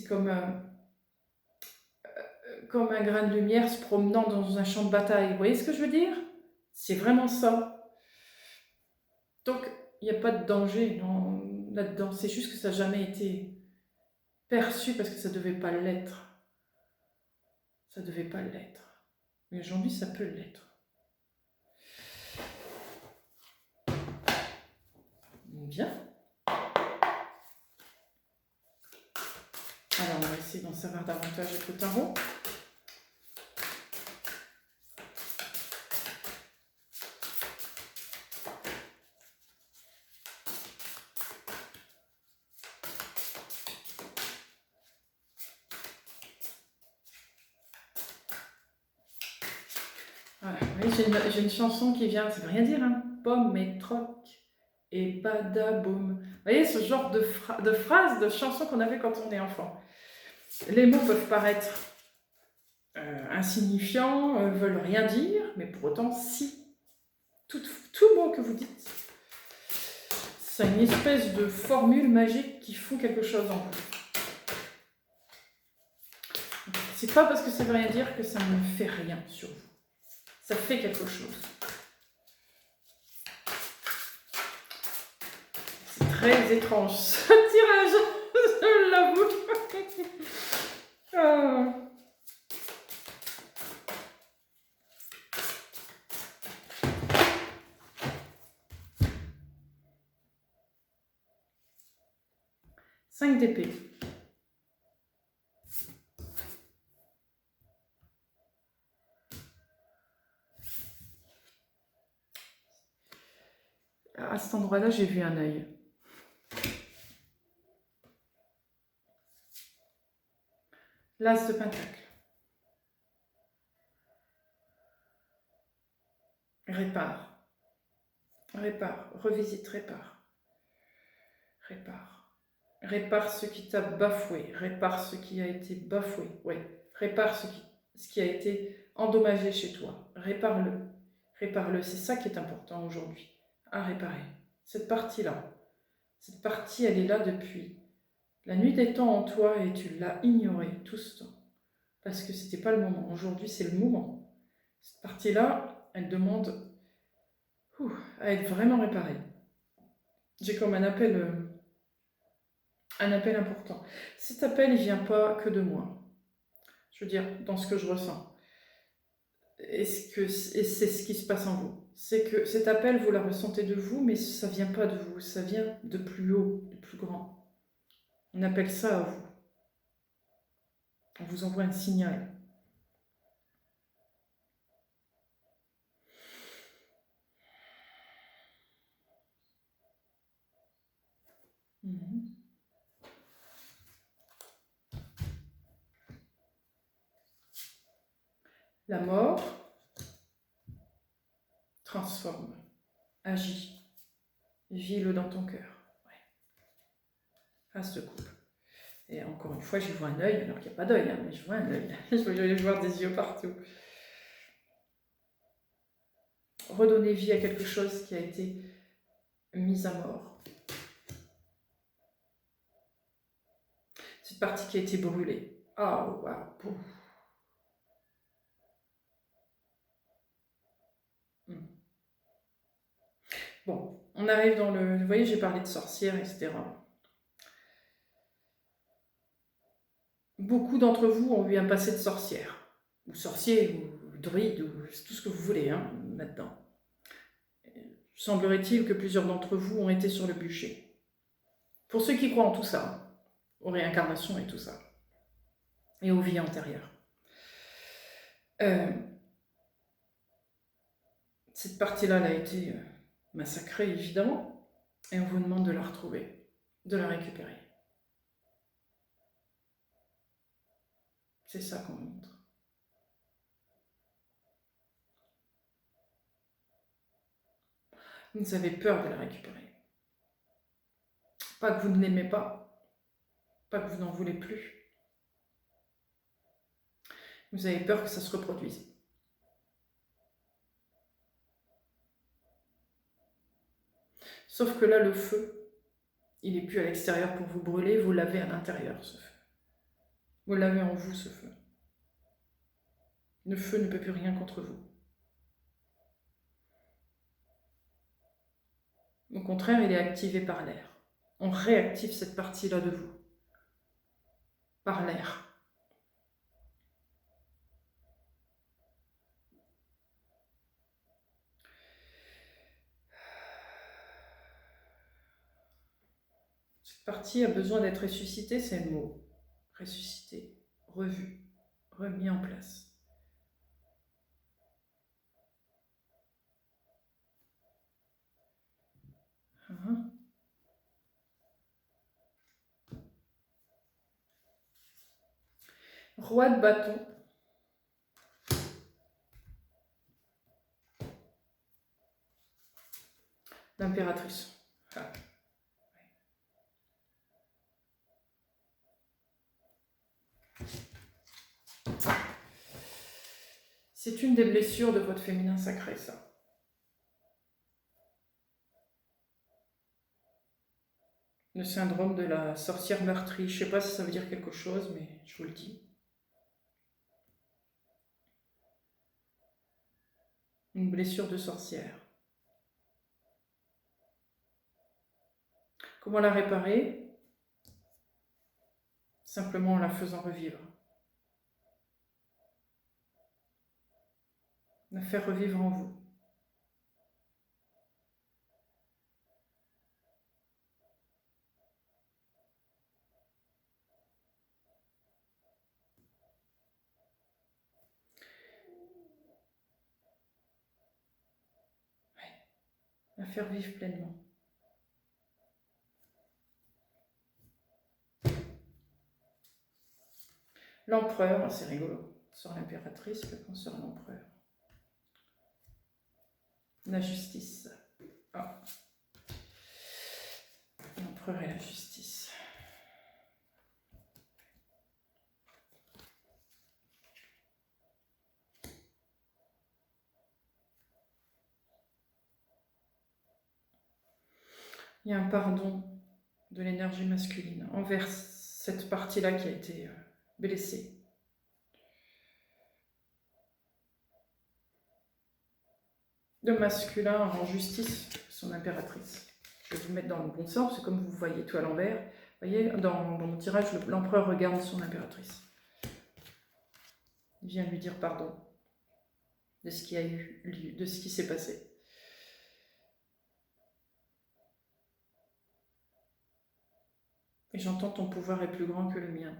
comme un grain de lumière se promenant dans un champ de bataille. Vous voyez ce que je veux dire? C'est vraiment ça. Donc, il n'y a pas de danger là-dedans. C'est juste que ça n'a jamais été perçu parce que ça ne devait pas l'être. Ça ne devait pas l'être. Mais aujourd'hui, ça peut l'être. Bien. Alors, on va essayer d'en savoir davantage avec le tarot. Voilà. Vous voyez, j'ai une chanson qui vient, ça veut rien dire, hein. Pomme et troc et badaboum. Vous voyez, ce genre de phrase, de chanson qu'on avait quand on est enfant. Les mots peuvent paraître insignifiants, veulent rien dire, mais pour autant, si. Tout mot que vous dites, c'est une espèce de formule magique qui fout quelque chose en vous. C'est pas parce que ça veut rien dire que ça ne fait rien sur vous. Ça fait quelque chose. C'est très étrange ce tirage, je l'avoue. Oh. Cinq d'épée. À cet endroit-là, j'ai vu un œil. L'as de pentacle. Répare. Répare. Revisite, répare. Répare. Répare ce qui t'a bafoué. Répare ce qui a été bafoué. Oui. Répare ce qui a été endommagé chez toi. Répare-le. Répare-le. C'est ça qui est important aujourd'hui. À réparer. Cette partie-là. Cette partie, elle est là depuis la nuit des temps en toi et tu l'as ignorée tout ce temps. Parce que c'était pas le moment. Aujourd'hui, c'est le moment. Cette partie-là, elle demande à être vraiment réparée. J'ai comme un appel important. Cet appel, il vient pas que de moi. Je veux dire, dans ce que je ressens. Et c'est ce qui se passe en vous. C'est que cet appel, vous la ressentez de vous, mais ça vient pas de vous. Ça vient de plus haut, de plus grand. On appelle ça à vous. On vous envoie un signal. La mort transforme, agit, vis-le dans ton cœur. Ouais. As de coupe. Et encore une fois, je vois un œil, alors qu'il n'y a pas d'œil, hein, mais je vois un œil. Je vais voir des yeux partout. Redonner vie à quelque chose qui a été mis à mort. Cette partie qui a été brûlée. Ah, oh, wow. Bon, on arrive dans le... Vous voyez, j'ai parlé de sorcières, etc. Beaucoup d'entre vous ont eu un passé de sorcière, ou sorcier, ou druide, ou tout ce que vous voulez, hein, là-dedans. Semblerait-il que plusieurs d'entre vous ont été sur le bûcher. Pour ceux qui croient en tout ça, aux réincarnations et tout ça, et aux vies antérieures. Cette partie-là, elle a été massacrée, évidemment. Et on vous demande de la retrouver, de la récupérer. C'est ça qu'on vous montre. Vous avez peur de la récupérer. Pas que vous ne l'aimez pas que vous n'en voulez plus. Vous avez peur que ça se reproduise. Sauf que là, le feu, il n'est plus à l'extérieur pour vous brûler, vous l'avez à l'intérieur, ce feu. Vous l'avez en vous, ce feu. Le feu ne peut plus rien contre vous. Au contraire, il est activé par l'air. On réactive cette partie-là de vous, par l'air. Cette partie a besoin d'être ressuscitée, c'est le mot. Ressuscité, revu, remis en place. Roi de bâton. L'impératrice. Ah. C'est une des blessures de votre féminin sacré, ça. Le syndrome de la sorcière meurtrie. Je ne sais pas si ça veut dire quelque chose, mais je vous le dis. Une blessure de sorcière. Comment la réparer? Simplement en la faisant revivre. La faire revivre en vous. La faire vivre pleinement. L'empereur, c'est rigolo. Sur l'impératrice, que sur l'empereur. La justice. Ah. L'empereur et la justice. Il y a un pardon de l'énergie masculine envers cette partie-là qui a été blessée. Le masculin en justice, son impératrice. Je vais vous mettre dans le bon sens, c'est comme vous voyez tout à l'envers. Vous voyez, dans mon tirage, l'empereur regarde son impératrice. Il vient lui dire pardon de ce qui a eu lieu, de ce qui s'est passé. Et j'entends ton pouvoir est plus grand que le mien.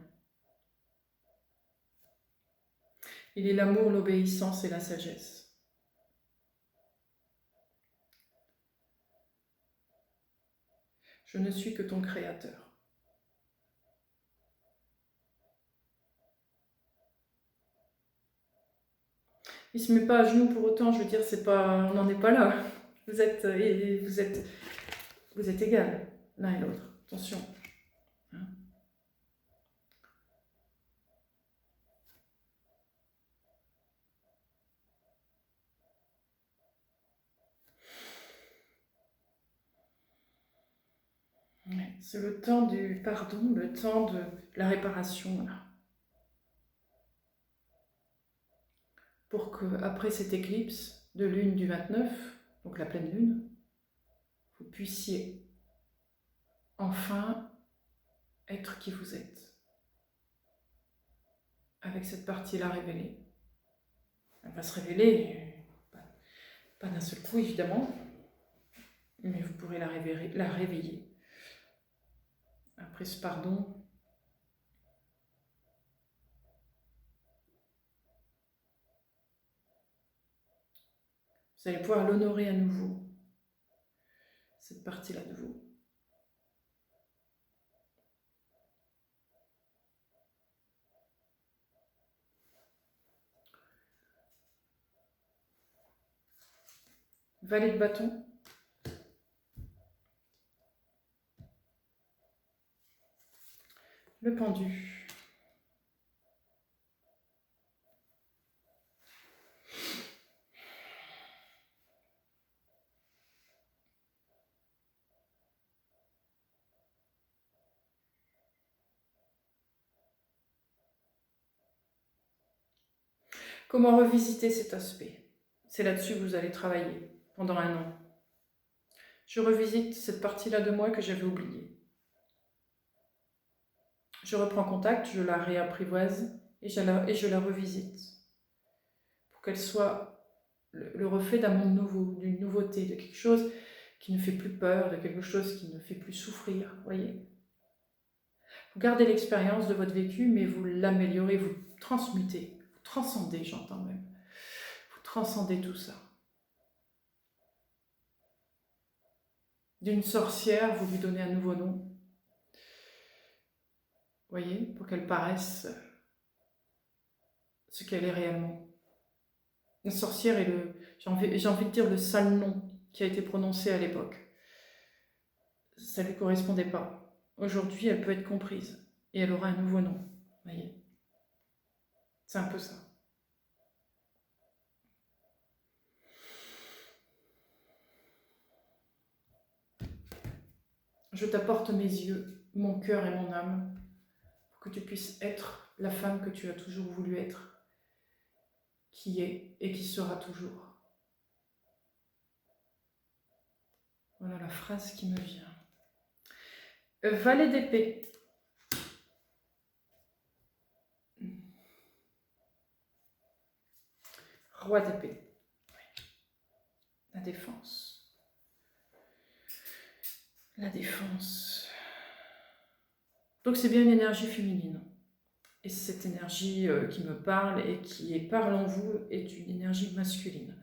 Il est l'amour, l'obéissance et la sagesse. Je ne suis que ton créateur. Il ne se met pas à genoux pour autant, je veux dire, c'est pas, on n'en est pas là. Vous êtes égal, l'un et l'autre. Attention. Hein? Ouais, c'est le temps du pardon, le temps de la réparation, là. Pour qu'après cette éclipse de lune du 29, donc la pleine lune, vous puissiez enfin être qui vous êtes. Avec cette partie-là révélée. Elle va se révéler, pas d'un seul coup évidemment, mais vous pourrez la réveiller. Après ce pardon, vous allez pouvoir l'honorer à nouveau. cette partie-là de vous. Valet de bâton. Le pendu. Comment revisiter cet aspect? C'est là-dessus que vous allez travailler pendant 1 an. Je revisite cette partie-là de moi que j'avais oubliée. Je reprends contact, je la réapprivoise et je la revisite pour qu'elle soit le reflet d'un monde nouveau, d'une nouveauté, de quelque chose qui ne fait plus peur, de quelque chose qui ne fait plus souffrir, voyez. Vous gardez l'expérience de votre vécu, mais vous l'améliorez, vous transmutez, vous transcendez, j'entends même. Vous transcendez tout ça. D'une sorcière, vous lui donnez un nouveau nom. Voyez, pour qu'elle paraisse ce qu'elle est réellement. Une sorcière est j'ai envie de dire, le sale nom qui a été prononcé à l'époque. Ça ne lui correspondait pas. Aujourd'hui, elle peut être comprise et elle aura un nouveau nom. Voyez, c'est un peu ça. Je t'apporte mes yeux, mon cœur et mon âme pour que tu puisses être la femme que tu as toujours voulu être, qui est et qui sera toujours. Voilà la phrase qui me vient. Valet d'épée. Roi d'épée. La défense. La défense. Donc c'est bien une énergie féminine. Et cette énergie qui me parle et qui parle en vous est une énergie masculine.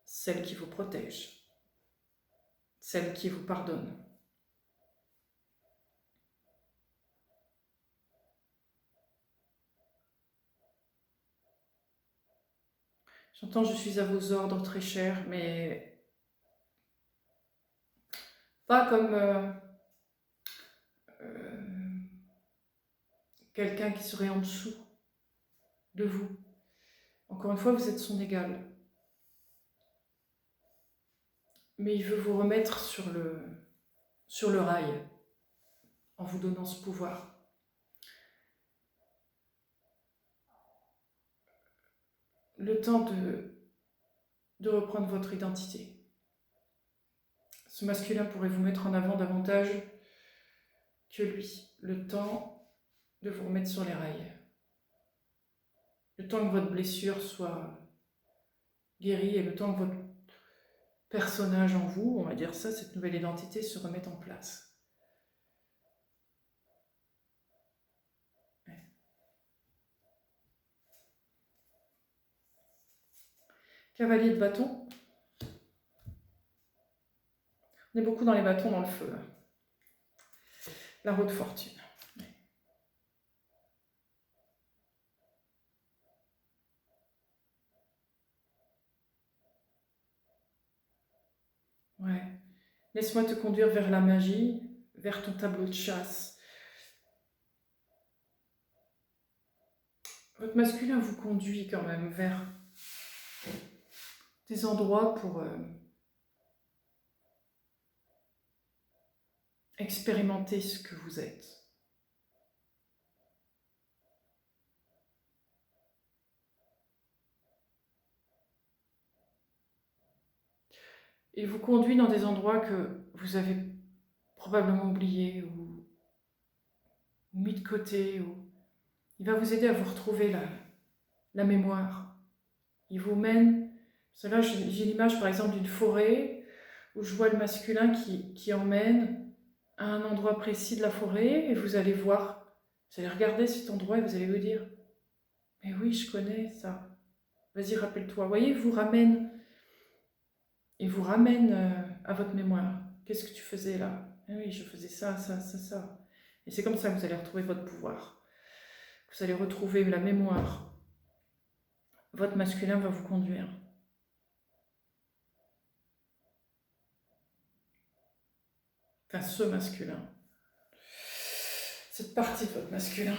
Celle qui vous protège. Celle qui vous pardonne. J'entends, je suis à vos ordres, très cher, mais pas comme quelqu'un qui serait en dessous de vous. Encore une fois, vous êtes son égal. Mais il veut vous remettre sur le rail en vous donnant ce pouvoir. Le temps de reprendre votre identité. Ce masculin pourrait vous mettre en avant davantage que lui. Le temps de vous remettre sur les rails. Le temps que votre blessure soit guérie et le temps que votre personnage en vous, on va dire ça, cette nouvelle identité se remette en place. Ouais. Cavalier de bâton. On est beaucoup dans les bâtons dans le feu. La roue de fortune. Ouais. Laisse-moi te conduire vers la magie, vers ton tableau de chasse. Votre masculin vous conduit quand même vers des endroits pour expérimenter ce que vous êtes. Il vous conduit dans des endroits que vous avez probablement oubliés ou mis de côté. Il va vous aider à vous retrouver la mémoire. Il vous mène... Parce que là, j'ai l'image par exemple d'une forêt où je vois le masculin qui emmène à un endroit précis de la forêt et vous allez voir, vous allez regarder cet endroit et vous allez vous dire « Mais oui, je connais ça. Vas-y, rappelle-toi. » Vous voyez, il vous ramène à votre mémoire. Qu'est-ce que tu faisais là? Ah oui, je faisais ça, ça, ça, ça. Et c'est comme ça que vous allez retrouver votre pouvoir. Vous allez retrouver la mémoire. Votre masculin va vous conduire. Enfin, ce masculin. Cette partie de votre masculin.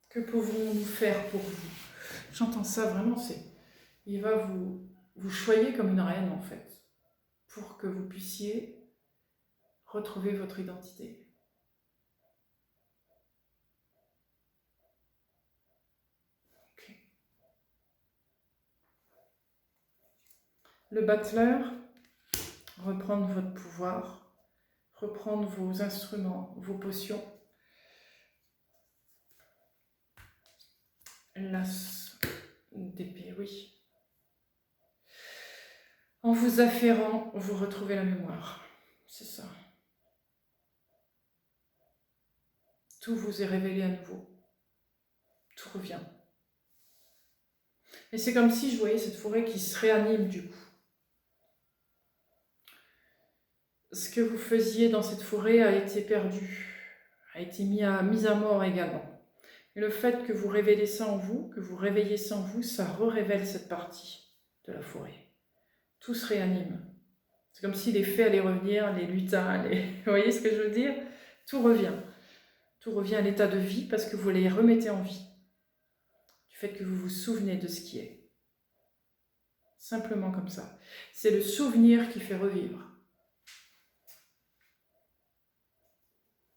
Que pouvons-nous faire pour vous? J'entends ça vraiment, il va vous choyer comme une reine en fait, pour que vous puissiez retrouver votre identité. Okay. Le battleur, reprendre votre pouvoir, reprendre vos instruments, vos potions. L'as d'épée, oui. En vous affairant, vous retrouvez la mémoire. C'est ça. Tout vous est révélé à nouveau. Tout revient. Et c'est comme si je voyais cette forêt qui se réanime du coup. Ce que vous faisiez dans cette forêt a été perdu, a été mis à mort également. Et le fait que vous révélez ça en vous, que vous réveillez ça en vous, ça révèle cette partie de la forêt. Tout se réanime. C'est comme si les fées allaient revenir, les lutins, vous voyez ce que je veux dire? Tout revient. Tout revient à l'état de vie parce que vous les remettez en vie. Du fait que vous vous souvenez de ce qui est. Simplement comme ça. C'est le souvenir qui fait revivre.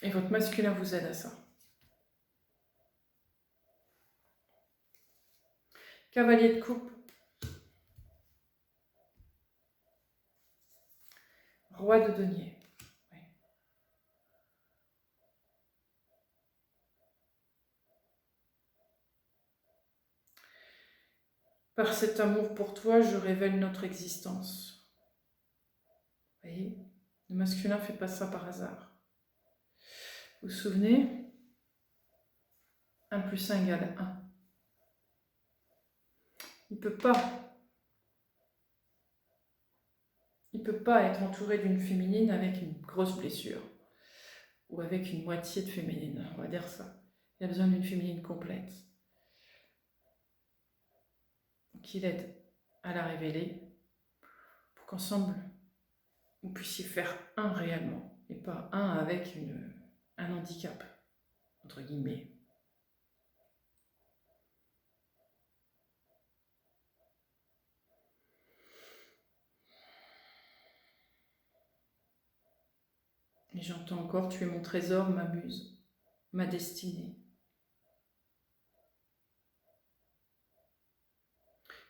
Et votre masculin vous aide à ça. Cavalier de coupe. Roi de denier. Oui. Par cet amour pour toi, je révèle notre existence. Vous voyez, le masculin ne fait pas ça par hasard. Vous vous souvenez? 1 plus 1 égale 1. Il ne peut pas être entouré d'une féminine avec une grosse blessure. Ou avec une moitié de féminine, on va dire ça. Il a besoin d'une féminine complète. Qui l'aide à la révéler pour qu'ensemble, vous puissiez faire un réellement et pas un avec un handicap, entre guillemets. Et j'entends encore, tu es mon trésor, ma muse, ma destinée.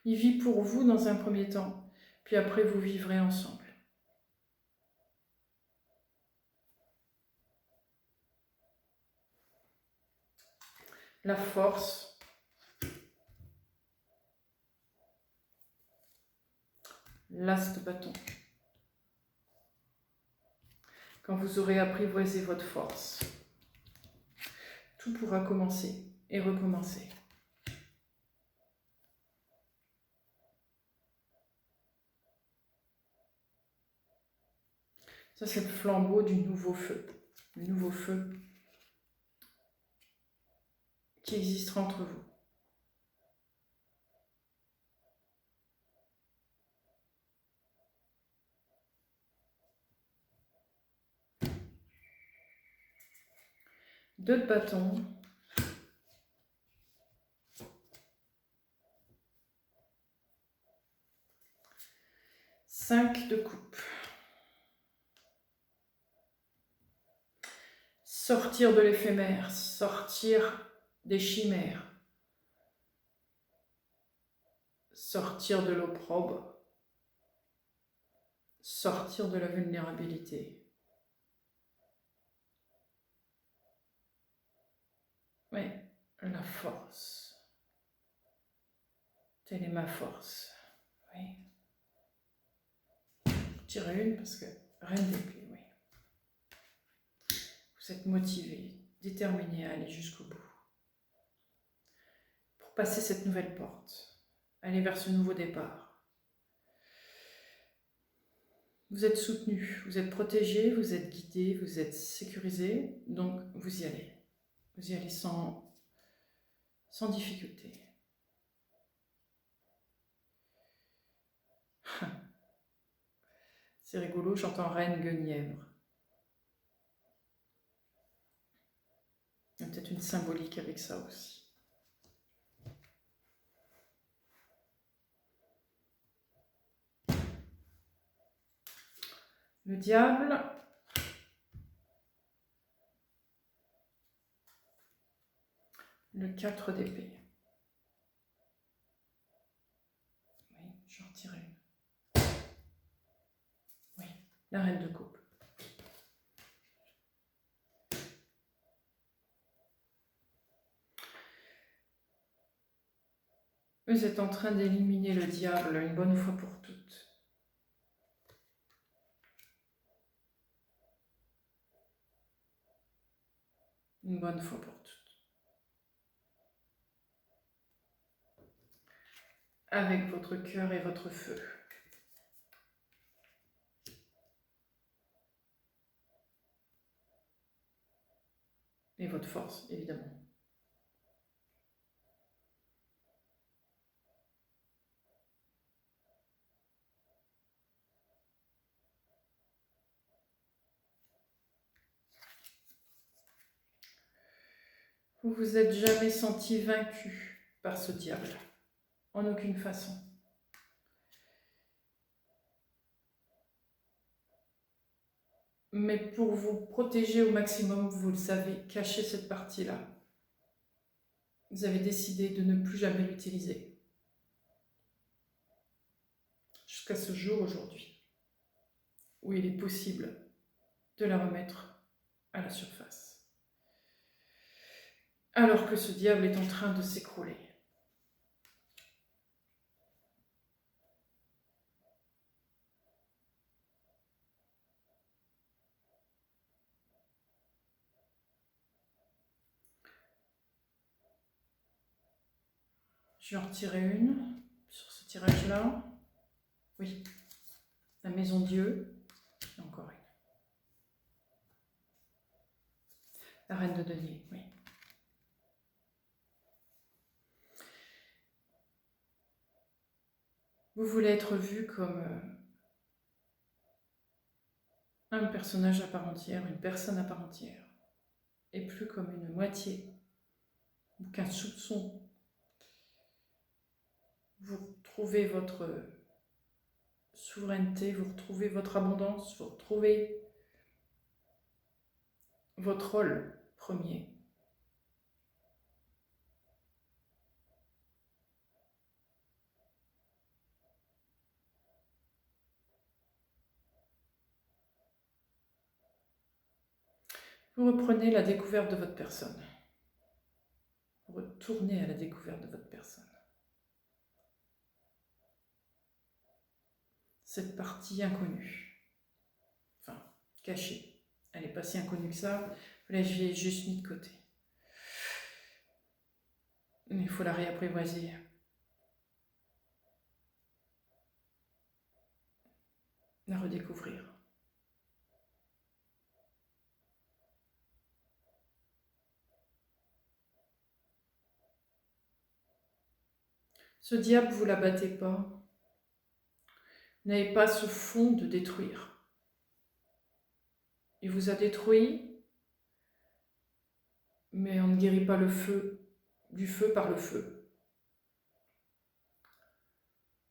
Il vit pour vous dans un premier temps, puis après vous vivrez ensemble. La force, l'as de bâton. Quand vous aurez apprivoisé votre force, tout pourra commencer et recommencer. Ça, c'est le flambeau du nouveau feu. Le nouveau feu qui existera entre vous. Deux de bâton. Cinq de coupe. Sortir de l'éphémère, sortir des chimères, sortir de l'opprobre, sortir de la vulnérabilité. Oui, la force. Telle est ma force. Oui. Je tirerai une parce que reine d'épée, oui. Vous êtes motivé, déterminé à aller jusqu'au bout. Pour passer cette nouvelle porte, aller vers ce nouveau départ. Vous êtes soutenu, vous êtes protégé, vous êtes guidé, vous êtes sécurisé, donc vous y allez. Vous y allez sans difficulté. C'est rigolo, j'entends reine guenièvre. Il y a peut-être une symbolique avec ça aussi. Le diable, le 4 d'épée. Oui, je retire une. Oui, la reine de coupe. Vous êtes en train d'éliminer le diable une bonne fois pour toutes. Une bonne fois pour toutes. Avec votre cœur et votre feu. Et votre force, évidemment. Vous vous êtes jamais senti vaincu par ce diable, en aucune façon. Mais pour vous protéger au maximum, vous le savez, cachez cette partie-là. Vous avez décidé de ne plus jamais l'utiliser. Jusqu'à ce jour aujourd'hui, où il est possible de la remettre à la surface. Alors que ce diable est en train de s'écrouler. Je vais en retirer une sur ce tirage-là. Oui, la maison Dieu. Et encore une. La reine de denier, oui. Vous voulez être vu comme un personnage à part entière, une personne à part entière, et plus comme une moitié, ou qu'un soupçon. Vous retrouvez votre souveraineté, vous retrouvez votre abondance, vous retrouvez votre rôle premier. Vous reprenez la découverte de votre personne. Vous retournez à la découverte de votre personne. Cette partie inconnue, enfin cachée, elle n'est pas si inconnue que ça, vous l'avez juste mis de côté. Mais il faut la réapprivoiser. La redécouvrir. Ce diable, vous ne la battez pas. Vous n'avez pas ce fond de détruire. Il vous a détruit, mais on ne guérit pas le feu, du feu par le feu.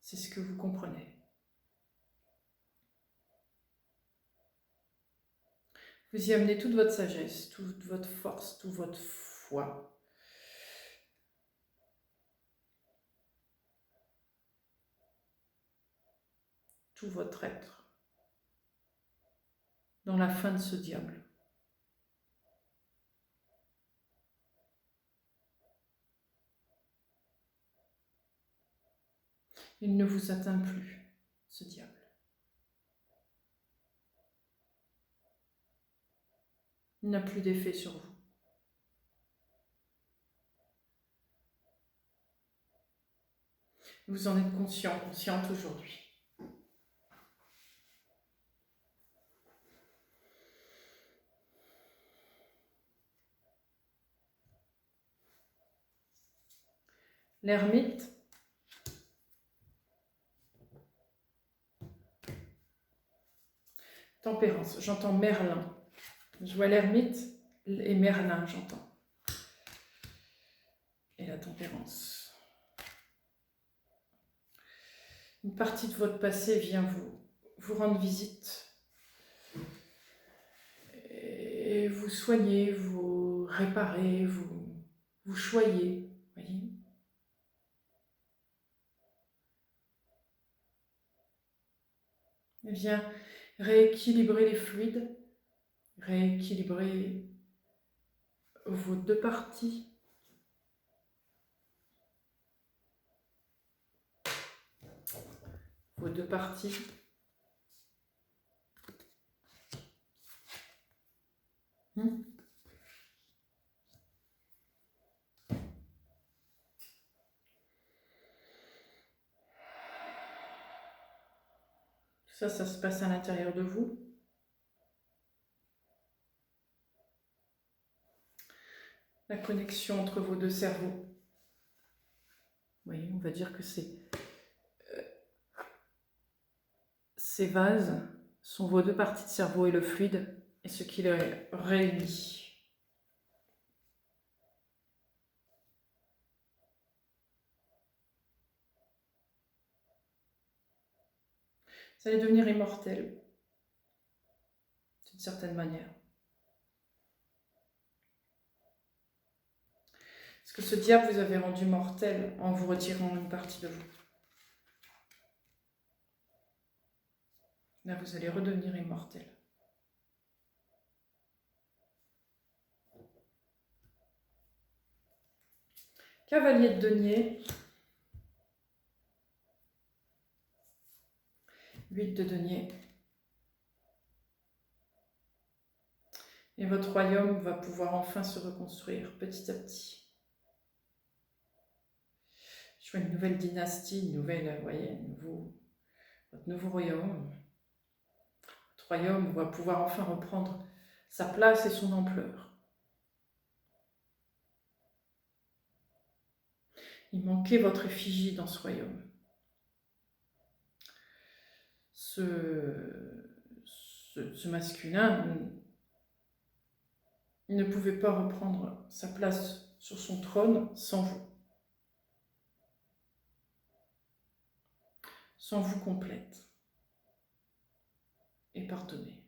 C'est ce que vous comprenez. Vous y amenez toute votre sagesse, toute votre force, toute votre foi. Tout votre être dans la fin de ce diable. Il ne vous atteint plus, ce diable. Il n'a plus d'effet sur vous. Vous en êtes conscient, consciente aujourd'hui. L'ermite. Tempérance. J'entends Merlin. Je vois l'ermite et Merlin, j'entends. Et la tempérance. Une partie de votre passé vient vous rendre visite. Et vous soignez, vous réparez, vous choyez. Voyez ? Elle vient rééquilibrer les fluides, rééquilibrer vos deux parties. Vos deux parties. Ça se passe à l'intérieur de vous. La connexion entre vos deux cerveaux. Oui, on va dire que ces vases sont vos deux parties de cerveau et le fluide et ce qui les réunit. Vous allez devenir immortel, d'une certaine manière. Parce que ce diable vous avait rendu mortel en vous retirant une partie de vous. Là, vous allez redevenir immortel. Cavalier de denier. 8 de denier. Et votre royaume va pouvoir enfin se reconstruire petit à petit. Je vois une nouvelle dynastie, votre nouveau royaume. Votre royaume va pouvoir enfin reprendre sa place et son ampleur. Il manquait votre effigie dans ce royaume. Ce masculin ne pouvait pas reprendre sa place sur son trône sans vous. Sans vous complète. Et pardonnez.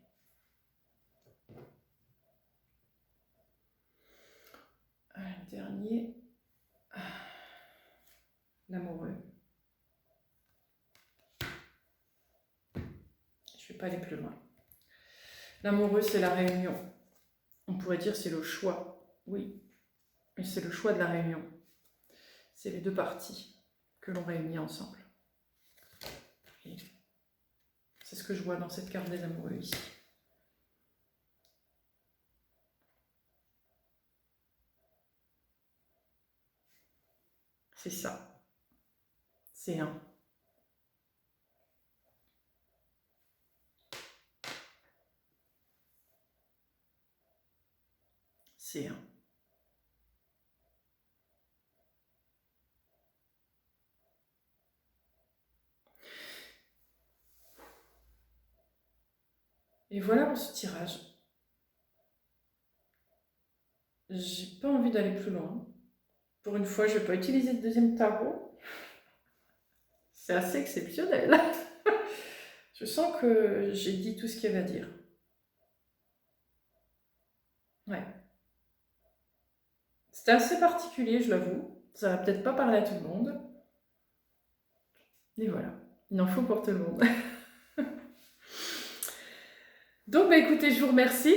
Un dernier. L'amoureux. Je ne vais pas aller plus loin. L'amoureux, c'est la réunion. On pourrait dire c'est le choix. Oui, mais c'est le choix de la réunion. C'est les deux parties que l'on réunit ensemble. Et c'est ce que je vois dans cette carte des amoureux ici. C'est ça. C'est un. C'est un. Et voilà pour ce tirage. J'ai pas envie d'aller plus loin. Pour une fois, je ne vais pas utiliser le deuxième tarot. C'est assez exceptionnel. Je sens que j'ai dit tout ce qu'il y avait à dire. Ouais. C'était assez particulier, je l'avoue. Ça va peut-être pas parler à tout le monde. Et voilà. Il en faut pour tout le monde. Donc, écoutez, je vous remercie.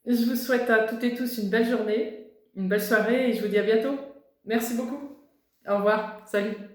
Je vous souhaite à toutes et tous une belle journée, une belle soirée et je vous dis à bientôt. Merci beaucoup. Au revoir. Salut.